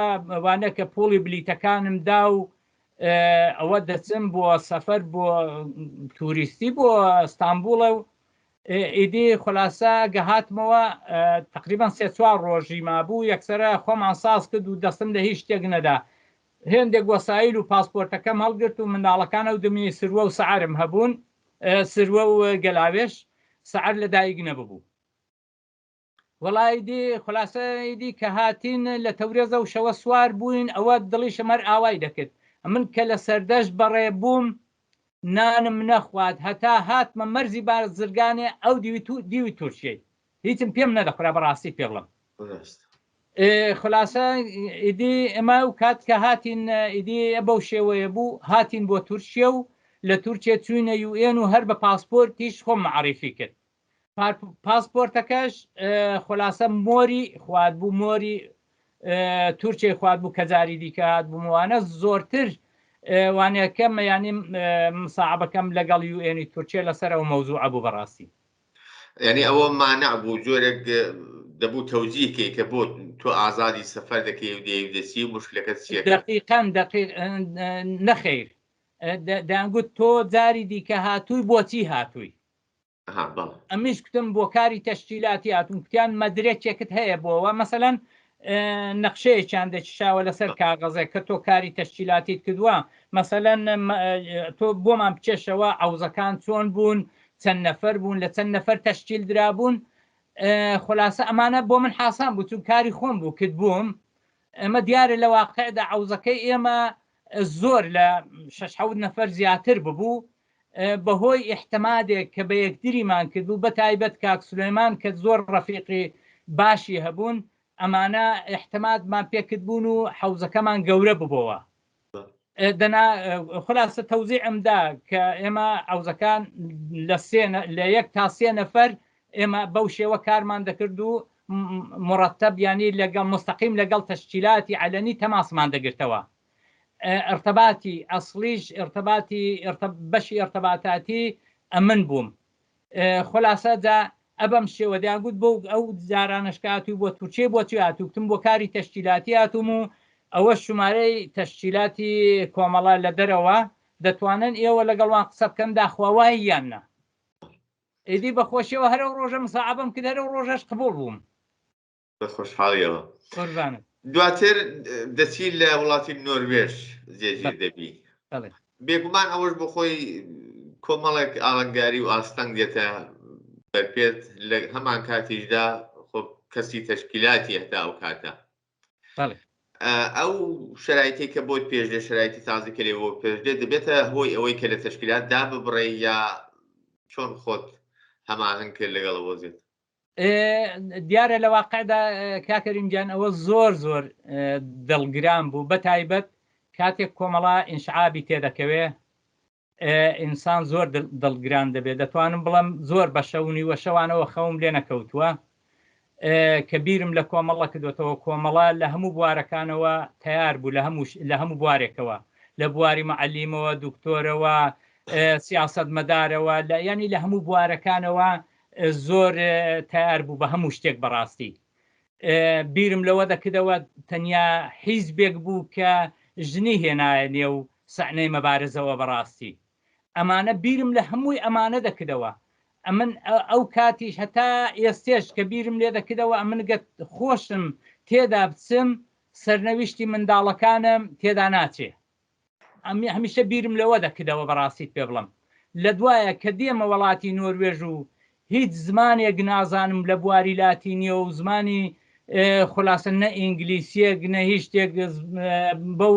وانەکە پۆڵی بلیتەکانم دا و ئەوە دەچم بۆ سەفەر بۆ توریستی بۆ ستامبولە و ئیدی خلاصە گەهاتمەوە تقریبان 3-4 ڕۆژی مابوو یەکسرە خۆمان ساز کرد و دەستم لە هیچ شتێک نەدا هێندێک وەسایل و پاسپۆرتەکەم هەڵگرت و منداڵەکانە و دەمی سروە و سەعرم هەبوون سروە و گەلاوێش سەعر لە دایک نەبوو وەڵایدی خلاصەیدی کە هاتین لە تەورێزە و شەوە سوار بووین ئەوە دڵی شەمەر ئاوای دەکرد من کە لە سەردەشت بەڕێ بووم نانم نەخوات هەتا هاتمە مەرزی بارزرگانێ ئەو دیوی تورکیەی هیچم پێم نەدەخورا بەڕاستی پێ بڵم خلاصە ئیدی ئەمە و کات کە هاتین ئیدی بەو شێوەیە بوو هاتین بۆ تورکیە و لە تورکیە چوینە UN و هەر بە پاسپۆرتیش خۆم معرفی کرد پاسپۆرتەکەش خلاصە مۆری خوات بوو مۆری تورکیای خوات بوو کە جاری دیکات بووموانە زۆرتر وانەکەم ینی مساعبەکەم لەگەڵ UN تورکیە لەسەر ئەو مەوزوع بوو بەڕاستی یعنی ئەوە مانع بوو جۆرێک دەبوو تەوجیهکەی کە بۆ تۆ ئازادی سەفەر دەکەی و دەچی و مشکلەکەت چیە دقیقاً نەخیر دەیانگوت تۆ جاری دیکە هاتووی بۆچی هاتووی ئەمیش کوتم بۆ کاری تەشکیلاتی هاتوون کوتیان مەدرێکێکت هەیە بۆەوە مەسەلەن نەخشەیەکیان دەچشاوە لەسەر کاغەزێک کە تۆ کاری تەشکیلاتیت کردووە مەسەلەن تۆ بۆمان بچێشەوە عەوزەکان چۆن بوون چەند نەفەر بوون لە چەند نەفەر تەشکیل درابوون خلاصە ئەمانە بۆ من حاسان بوو چون کاری خۆم بوو کرد بووم ئەمە دیارە لە واقعدا عەوزەکەی ئێمە زۆر لە 6-7 نەفەر زیاتر ببوو بەهۆی ئیحتیمادێک کە بە یەکتریمان کردبوو بە تایبەت کاک سولەیمان کە زۆر ڕەفیقی باشی هەبوون ئەمانە ئیحتیمادمان پێکرد بوون و حەوزەکەمان گەورە ببەوە خلاصە تەوزیعمدا کە ئێمە عەوزەکان لە 1 تا 3 نەفەر ئێمە بەو شێوە کارمان دەکرد و مرتب ینی لەگەڵ مستەقیم لەگەڵ تەشکیلاتی عەلەنی تەماسمان دەگرتەوە. ارتباطی ئەسڵیش بەشی ارتباطاتی ئەمن بووم. خلاصە جا ئەبەم شێوە دەیانگوت بۆ ئەو جارانشکاتی بۆ تووچێ بۆچی هاتووکتم بۆ کاری تەشکیلاتی هاتووم و ئەوە ژمارەی تەشکیلاتی کۆمەڵە لە دەرەوە دەتوانن ئێوە لەگەڵوان قسە بکەن داخواوای یاننا. ئیدی بەخۆشیەوە هەرە ڕۆژە مساعبم کرد هەرە ڕۆژەش قبول بووم. بە خۆشحاڵیەوە. قوربانت. دواتر دەچی لە وڵاتی نۆروێژ جێگیر دەبی. بێگومان ئەوەش بۆ خۆی کۆمەڵێک ئاڵنگاری و ئاستەنگ دێتە بەرپێت لە هەمان کاتیشدا خۆ کەسی تەشکیلاتی هەتا ئەو کاتە. ئەو شرایطی کە بۆت پێشدێ شرایطی تازی کرێ بۆ پێشدێ دەبێتە هۆی ئەوەی کە لە تەشکیلات دا ببڕێ یا چۆن خۆت هەماهنگ کرد لەگەڵ وەزیت؟ دیارە لە واقعدا کاکەریمجان ئەوە زۆر دڵگران بوو بە تایبەت کاتێک کۆمەڵا ئینشعابی تێدەکەوێ ئینسان زۆر دڵگران دەبێت. دەتوانم بڵم زۆر بە شەونی وە شەوانەوە خەوم لێ نەکەوتووە کە بیرم لە کۆمەڵە کردوێتەوە. کۆمەڵە لە هەموو بوارەکانەوە تیار بوو لە هەموو بوارێکەوە، لە بواری مەعەلیمەوە، دکتۆرەوە، سیاست مەدارەوە، ینی لە هەموو بوارەکانەوە زۆر تیار بوو بە هەموو شتێک بەڕاستی. بیرم لەوە دەکردەوە تەنیا حیزبێک بوو کە ژنی هێنایە نێو سەحنەی مەبارزەوە بەڕاستی. ئەمانە بیرم لە هەمووی ئەمانە دەکردەوە. ئەمن ئەو کاتیش هەتا ئێستێش کە بیرم لێ دەکردەوە ئەمن گەت خۆشم تێدا بچم سەرنەویشتی منداڵەکانم تێدا ناچێ. هەمیشە بیرم لەوە دەکردەوە بەڕاستیت پێ بڵم. لە دوایە کە دێمە وڵاتی نۆروێژ و هیچ زمانێک نازانم لە بواری لاتینیە و زمانی خلاصە نە ئینگلیسیەک نە هیچ شتێک بەو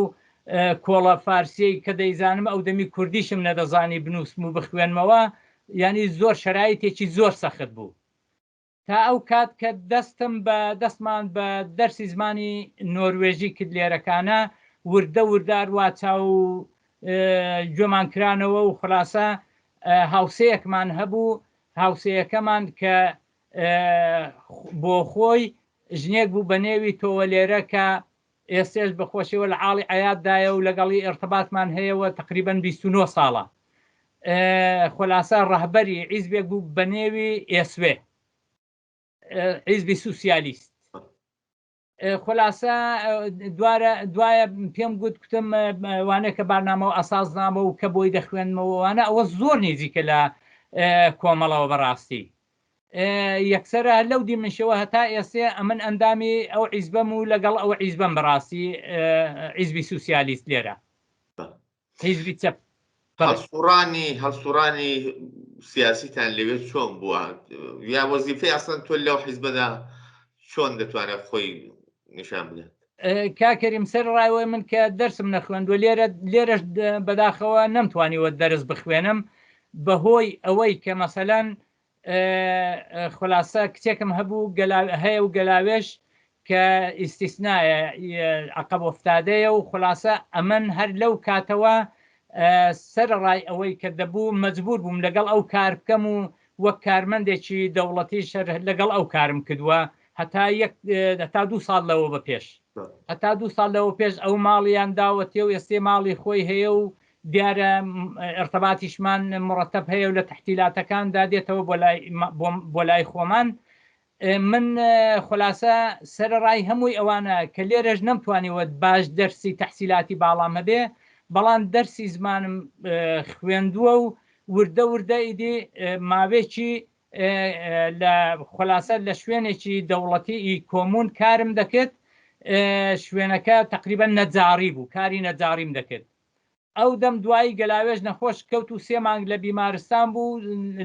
کۆڵە فارسیەی کە دەیزانم ئەو دەمی کوردیشم نەدەزانی بنووسم و بخوێنمەوە، ینی زۆر شرایطێکی زۆر سەخت بوو. تا ئەو کات کە دەستمان بە دەرسی زمانی نۆروێژی کرد لێرەکانە وردەوردار وا چاو گوێمان کرانەوە و خلاصە هاوسەیەکمان هەبوو. هاوسەیەکەمان کە بۆ خۆی ژنێک بوو بە نێوی تۆوە لێرە کە ئێستێش بەخۆشیەوە لە عاڵی عەیاددایە و لەگەڵی ئێرتباطمان هەیەوە تقریبەن 29 ساڵە. خلاصە ڕەهبەری حیزبێک بوو بە نێوی ئێسوێ، حیزبی سوسیالیست. خلاصە دوایە پێم گوتم وانەیە کە بارنامەوە ئەساسنامە و کە بۆی دەخوێنمەوەوانە ئەوە زۆر نێزیکە لە کۆمەڵەوە بەڕاستی. یەکسرە لەو دیمنشەوە هەتا ئێسێ ئەمن ئەندامی ئەو حیزبەم و لەگەڵ ئەو حیزبەم بەڕاستی حیزبی سوسیالیست لێرە حیزبی چەپ. هەڵسوڕانی سیاسیتان لەوێ چۆن بووە یا وەزیفەی ئەسڵەن تۆ لەو حیزبەدا چۆن دەتوانێت خۆی نیشان بدات؟ کاکەریم سەر ڕایوە من کە دەرسم نەخوێندوە لێرەش بەداخەوە نەمتوانیوە دەرس بخوێنم بەهۆی ئەوەی کە مەسەلەن خلاصە کچێکم هەبوو هەیە و گەلاوێش کە ئیسیسنایە عەقەب ئۆفتادەیە و خلاصە ئەمن هەر لەو کاتەوە سەرڕای ئەوەی کە دەبوو مەجبور بووم لەگەڵ ئەو کار بکەم و وەک کارمەندێکی دەوڵەتی شەر لەگەڵ ئەو کارم کردووە هەتا 2 ساڵ لەوە بە پێش. هەتا 2 ساڵ لەوە پێش ئەو ماڵیان داوەتێ و ئێستێ ماڵی خۆی هەیە و دیارە ئەرتەباتیشمان مرتب هەیە و لە تەحتیلاتەکاندا دێتەوە بۆ لای خۆمان. من خلاصە سەرڕای هەمووی ئەوانە کە لێرەش نەمتوانیوە باش دەرسی تەحسیلاتی باڵام هەبێ، بەڵام دەرسی زمانم خوێندووە و وردە ئیدی ماوێکی لە خلاصە لە شوێنێکی دەوڵەتی کۆمون کارم دەکرد. شوێنەکە تقریبەن نەجاری بوو، کاری نەجاریم دەکرد. ئەو دەم دوایی گەلاوێژ نەخۆش کەوت و 3 مانگ لە بیمارستان بوو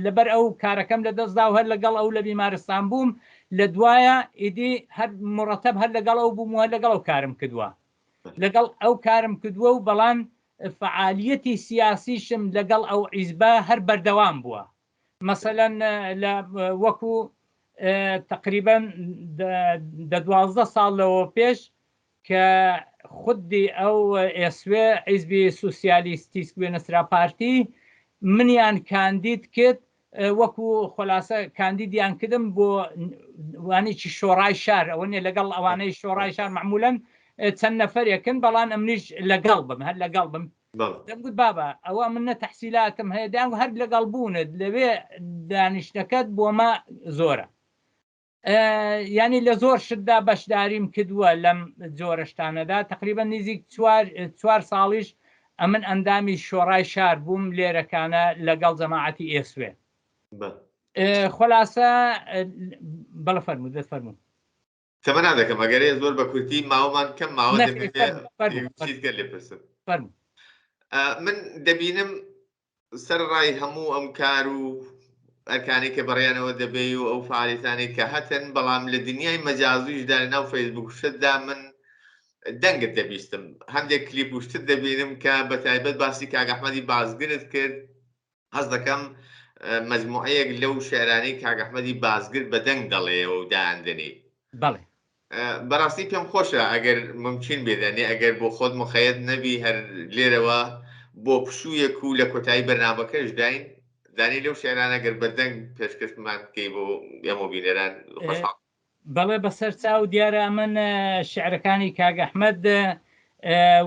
لەبەر ئەو کارەکەم لە دەستدا و هەر لەگەڵ ئەو لە بیمارستان بووم. لە دوایە ئیدی هەر مرتب هەر لەگەڵ ئەو بووم و هەر لەگەڵ ئەو کارم کردووە. لەگەڵ ئەو کارم کردووە و بەڵام فعالیەتی سیاسیشم لەگەڵ ئەو حیزبە هەر بەردەوام بووە. مەسەلەن وەکو تقریبەن 12 ساڵ لەوە پێش کە خودی ئەو ئێسوێ حیزبی سوسیالیستی سوێنەسرا پارتی منیان کاندید کرد وەکو خلاصە کاندیدیان کردم بۆ وانێکی شۆڕای شار ئەوە نیە لەگەڵ ئەوانەی شۆڕای شار معمولەن چەند نەفەرێکن بەڵام ئەمنیش لەگەڵ بم هەر لەگەڵ بم دەمگوت بابە ئەوە من نە تەحسیلاتم هەیە دەیان هەر لەگەڵ بوونت لەوێ دانیشتەکەت بۆمە زۆرە ینی لە زۆر شتدا بەشداریم کردووە لەم جۆرەشتانەدا تقریبا نزیک 4 ساڵیش ئەمن ئەندامی شۆڕای شار بووم لێرەکانە لەگەڵ جەماعەتی ئێسوێ خلاصە بەڵە فەرموو دەست فەرموو تەمە نادەکەم ئەگەرێ زۆر بە کورتی ماوەمان کەم ماوە لێ پرسم من دەبینم سەر ڕای هەموو ئەم کار و ئەرکانی کە بەڕیانەوە دەبێ و ئەو فعالیتانی کە هەتن بەڵام لە دنیای مەجازویشدا لەناو فەیسبوک شتدا من دەنگت دەبیستم هەندێک کلیپ و شتت دەبینم کە بە تایبەت باسی کاک ئەحمەدی بازگرت کرد هەست دەکەم مەجموعەیەک لەو شێرانەی کاک ئەحمەدی بازگر بە دەنگ دەڵێەوە و دایاندنی بەڵێ بەڕاستی پێم خۆشە ئەگەر ممکن بێدەنێ ئەگەر بۆ خۆت مخەیەت نەبی هەر لێرەوە بۆ پشوویەک و لە کۆتایی بەرنامەکەش داین دانی لەو شێرانە گەر بەدەنگ پێشکەشمان بکەی بۆ ئێمە بینەران خۆشحاڵ بەڵێ بەسەر چاو دیارە من شعرەکانی کاک ئەحمەد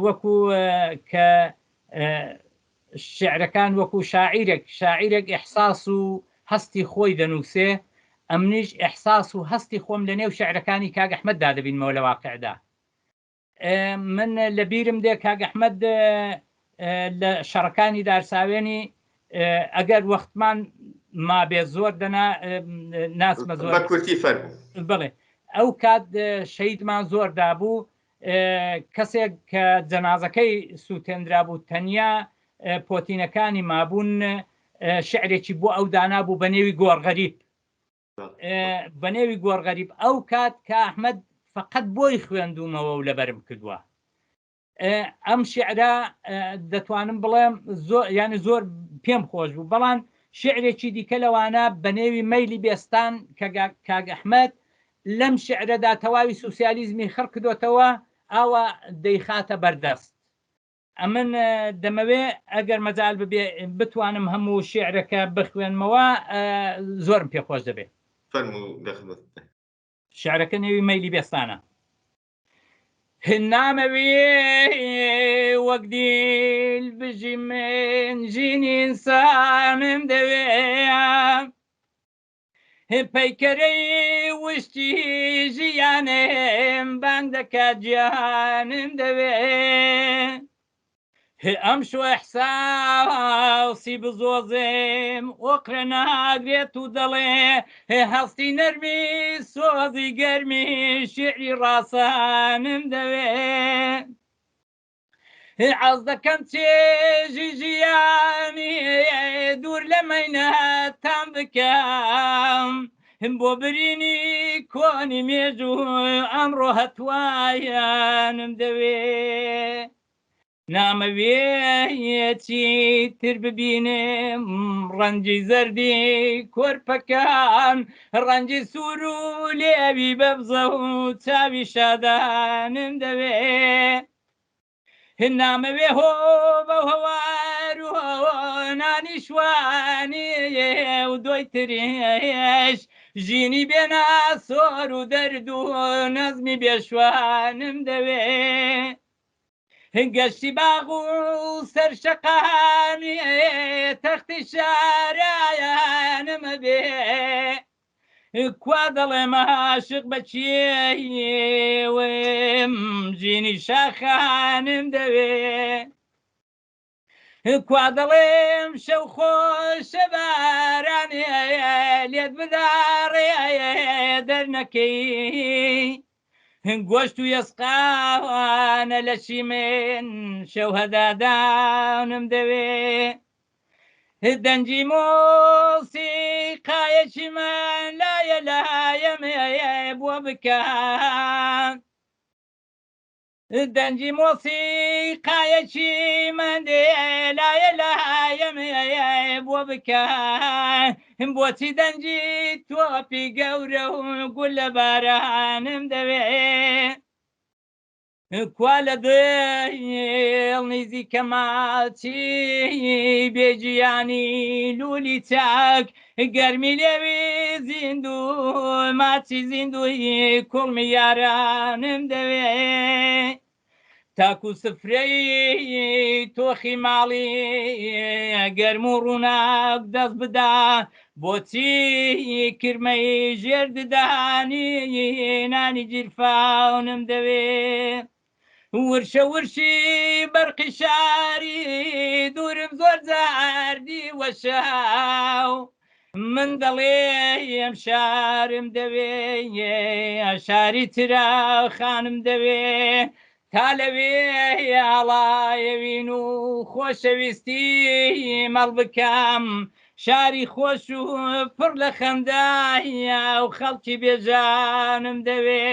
وەکو کە شعرەکان وەکو شاعیرێک ئیحساس و هەستی خۆی دەنووسێ ئەمنیش ئیحساس و هەستی خۆم لە نێو شعرەکانی کاک ئەحمەددا دەبینمەوە لە واقعدا من لە بیرم دێ کاک ئەحمەد لە شەڕەکانی دارساوێنی ئەگەر وەختمان ما بێ زۆر دەنا ناسمە زۆر کورتی فەرموو بڵێ ئەو کات شەیدمان زۆر دابوو کەسێک کە جەنازەکەی سووتێنرا بوو تەنیا پۆتینەکانی مابوون شعرێکی بۆ ئەو دانابوو بە نێوی گۆڕغەریب ئەو کات کە ئەحمەد فقط بۆی خوێندومەوە و لەبەرم کردووە ئەم شعرە دەتوانم بڵێم ینی زۆر پێم خۆش بوو بەڵام شعرێکی دیکە لەوانە بە نێوی مەیلی بێستان کە کاک ئەحمەد لەم شعرەدا تەواوی سوسیالیزمی خڕ کردوتەوە ئاوە دەیخاتە بەردەست ئەمن دەمەوێ ئەگەر مەجال ببێ بتوانم هەموو شعرەکە بخوێنمەوە زۆرم پێخۆش دەبێت شعرەکە نێوی مەیلی بێستانە نامەوێ وەک دیل بژی من ژینی ئینسانم دەوێ پەیکەرەی وشتی ژیانم بانگ دەکات گیانم دەوێ ئەم شو ئەحساسی بزۆزم ئۆقرە ناگرێت و دەڵێ هەستی نەرمی سۆزی گەرمی شعری ڕاسانم دەوێ عەز دەکەم چێژی ژیانی دوور لە مەینەتان بکەم بۆ برینی کۆنی مێژوو ئەمڕۆ هەتوایانم دەوێ نامەوێیەتی تر ببینم ڕەنجی زەردی کۆرپەکان ڕەنجی سوور و لێوی بەبزە و چاوی شادانم دەوێ نامەوێ هۆ بە هەوار و نانی شوانی و دۆی ترێش ژینی بێنا سۆر و دەرد و نەزمی بێشوانم دەوێ گەشتی باغ و سەرشەقامی تەختی شارایانمە بێ کوا دەڵێ ماشق بەچێوم ژینی شاخانم دەوێ کوا دەڵێم شەو خۆشە بارانێ لێت بداڕێ دەرنەکەی گۆشت و یەسقاوانە لەشی من شەو هەدادانم دەوێ دەنجی مۆسیقایەکی من لایە لایەمێ بۆ بکەم دەنجی مۆسیقایەکی من لایە لایەمێ بۆ بکەم بۆچی دەنجی تۆپی گەورە و گول لە بارانم دەوێ کوا لە دڵ نزیکە ماچی بێجیانی لولی چاک گەرمی لێوی زیندوو ماچی زیندوی کوڵمی یارانم دەوێ تاکو سفرەی تۆخی ماڵی گەرم و ڕووناک دەست بدا بۆچی کرمەی ژێر ددانی نانی جیرفاونم دەوێ ورشە ورشی بەرقی شاری دوورم زۆر جاردی وەشاو من دەڵێم شارم دەوێ شاری ترا خانم دەوێ تا لەوێ ئاڵایەوین و خۆشەویستی مەڵ بکەم شاری خۆش و پڕ لە خەندایە و خەڵکی بێژانم دەوێ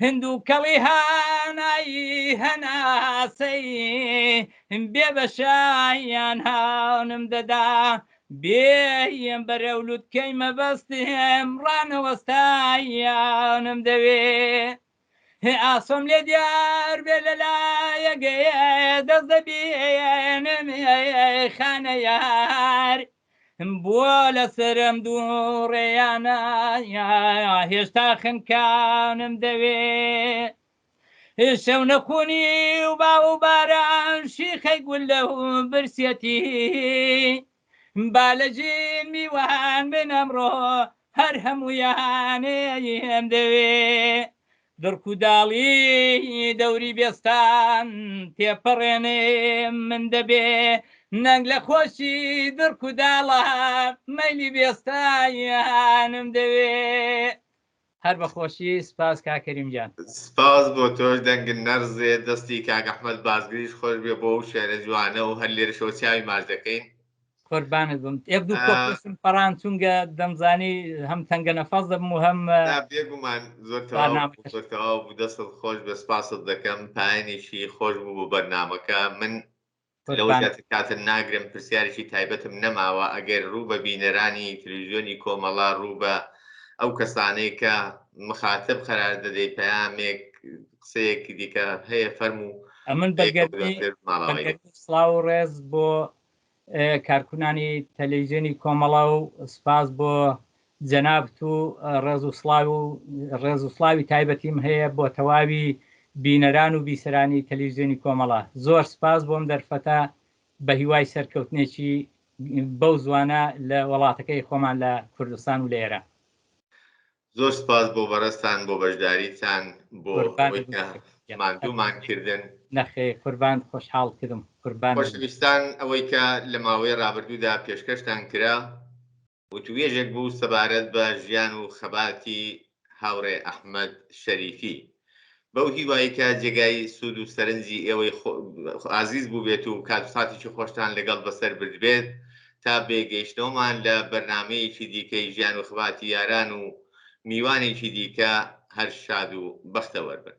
هندوو کەڵی هانایی هەناسەی بێ بەشایان هاونم دەدا بێم بەرەولوتکەی مەبەستم ڕانەوەستایانم دەوێ ئاسۆم لێ دیار بێ لە لایەگەیە دەست دەبێنم خانە یار بووە لەسرم دوو ڕێیانە هێشتا خنکانم دەوێ شەو نەخۆنی و با و باران شیخەی گول لە برسێتی با لە ژین میوان بن ئەمڕۆ هەر هەموویانێم دەوێ دڕکوداڵی دەوری بێستان تێپەڕێنێ من دەبێ نەنگ لە خۆشی دڕکوداڵە مەیلی بێستایانم دەوێ هەر بەخۆشی سپاس کاکەریمجان سپاس بۆ تۆش دەنگن نەرزێ دەستی کاک ئەحمەد بازگریش خۆش بێ بۆ شێرە جوانە و هەر لێرە شۆچاوی ماچ دەکەین قوربانت بم یەک دوو کۆپسم پەڕان چونگە دەمزانی هەم تەنگە نەفەز دەبم و هەم بێگومان زۆرتەواو بوو دەستت خۆش بە سپاست دەکەم پایانێکی خۆش بوو بۆ بەرنامەکە من لەوەی کاتن ناگرم پرسیارێکی تایبەتم نەماوە ئەگەر ڕوو بە بینەرانی تەلەڤیزیۆنی کۆمەڵا ڕوو بە ئەو کەسانەی کە مخاتب قەرار دەدەی پەیامێک قسەیەکی دیکە هەیە فەرموو ئەمن بەگەردی سڵاو و ڕێز بۆ کارکونانی تەلەڤیزیۆنی کۆمەڵا و سپاس بۆ جەنابەت و ڕێز و سڵاوی تایبەتیم هەیە بۆ تەواوی بینەران و بیسەرانی تەلەڤیزیۆنی کۆمەڵا زۆر سپاس بۆم دەرفەتە بە هیوای سەرکەوتنێکی بەو زوانە لە وڵاتەکەی خۆمان لە کوردستان و لێرە زۆر سپاس بۆ بەڕێستان بۆ بەشداریتان بۆ ماندوومان کردن نەخێ قوربان خۆشحاڵ کردم قوربان خۆشەویستان ئەوەی کە لە ماوەی ڕابردوودا پێشکەشتان کرا وتوێژێک بوو سەبارەت بە ژیان و خەباتی هاوڕێ ئەحمەد شەریفی بەو هیوایی کە جێگای سوود و سەرنجی ئێوەی ئازیز بوو بێت و کاتساتێکی خۆشتان لەگەڵ بەسەر برد بێت تا بێگەیشتنەوەمان لە بەرنامەیەکی دیکەی ژیان و خەباتی یاران و میوانێکی دیکە هەر شاد و بەختەوەر بن.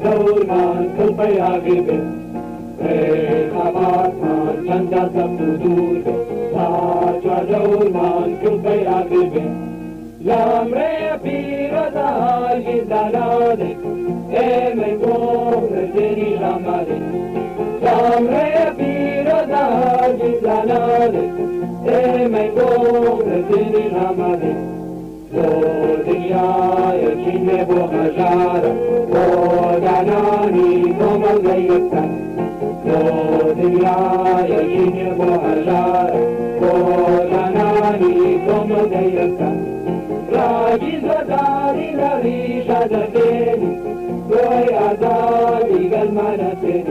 دورمان كل عقبه خبات من چند سفدود باجا دورمان كل عقبه لامري بيرزاي زلاله من قوم دني لامره لامري بيرزاي زلاله من قوم دني لامره دنیای چینه و هزاره و دانانی کامل نیستن دنیای چینه و هزاره و دانانی کامل نیستن راجی زداری لریش دادنی توی آزادی گل منتنی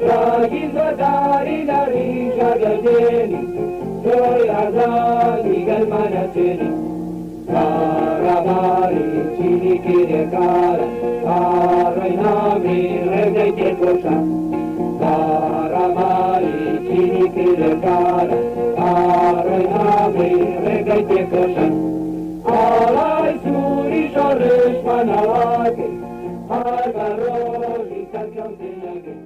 راجی زداری لریش دادنی توی آزادی گل منتنی Karabari چینی کرێکارە ئاڕۆی نامری ڕێگەی تێکۆشە قارەمالی چینی کرێکارە ئاڕۆی نامری ڕێگەی تێکۆشە ئاڵای سووری شەڕش مەنەواکەی هەر بە ڕۆژی سەرکەوتنەکەی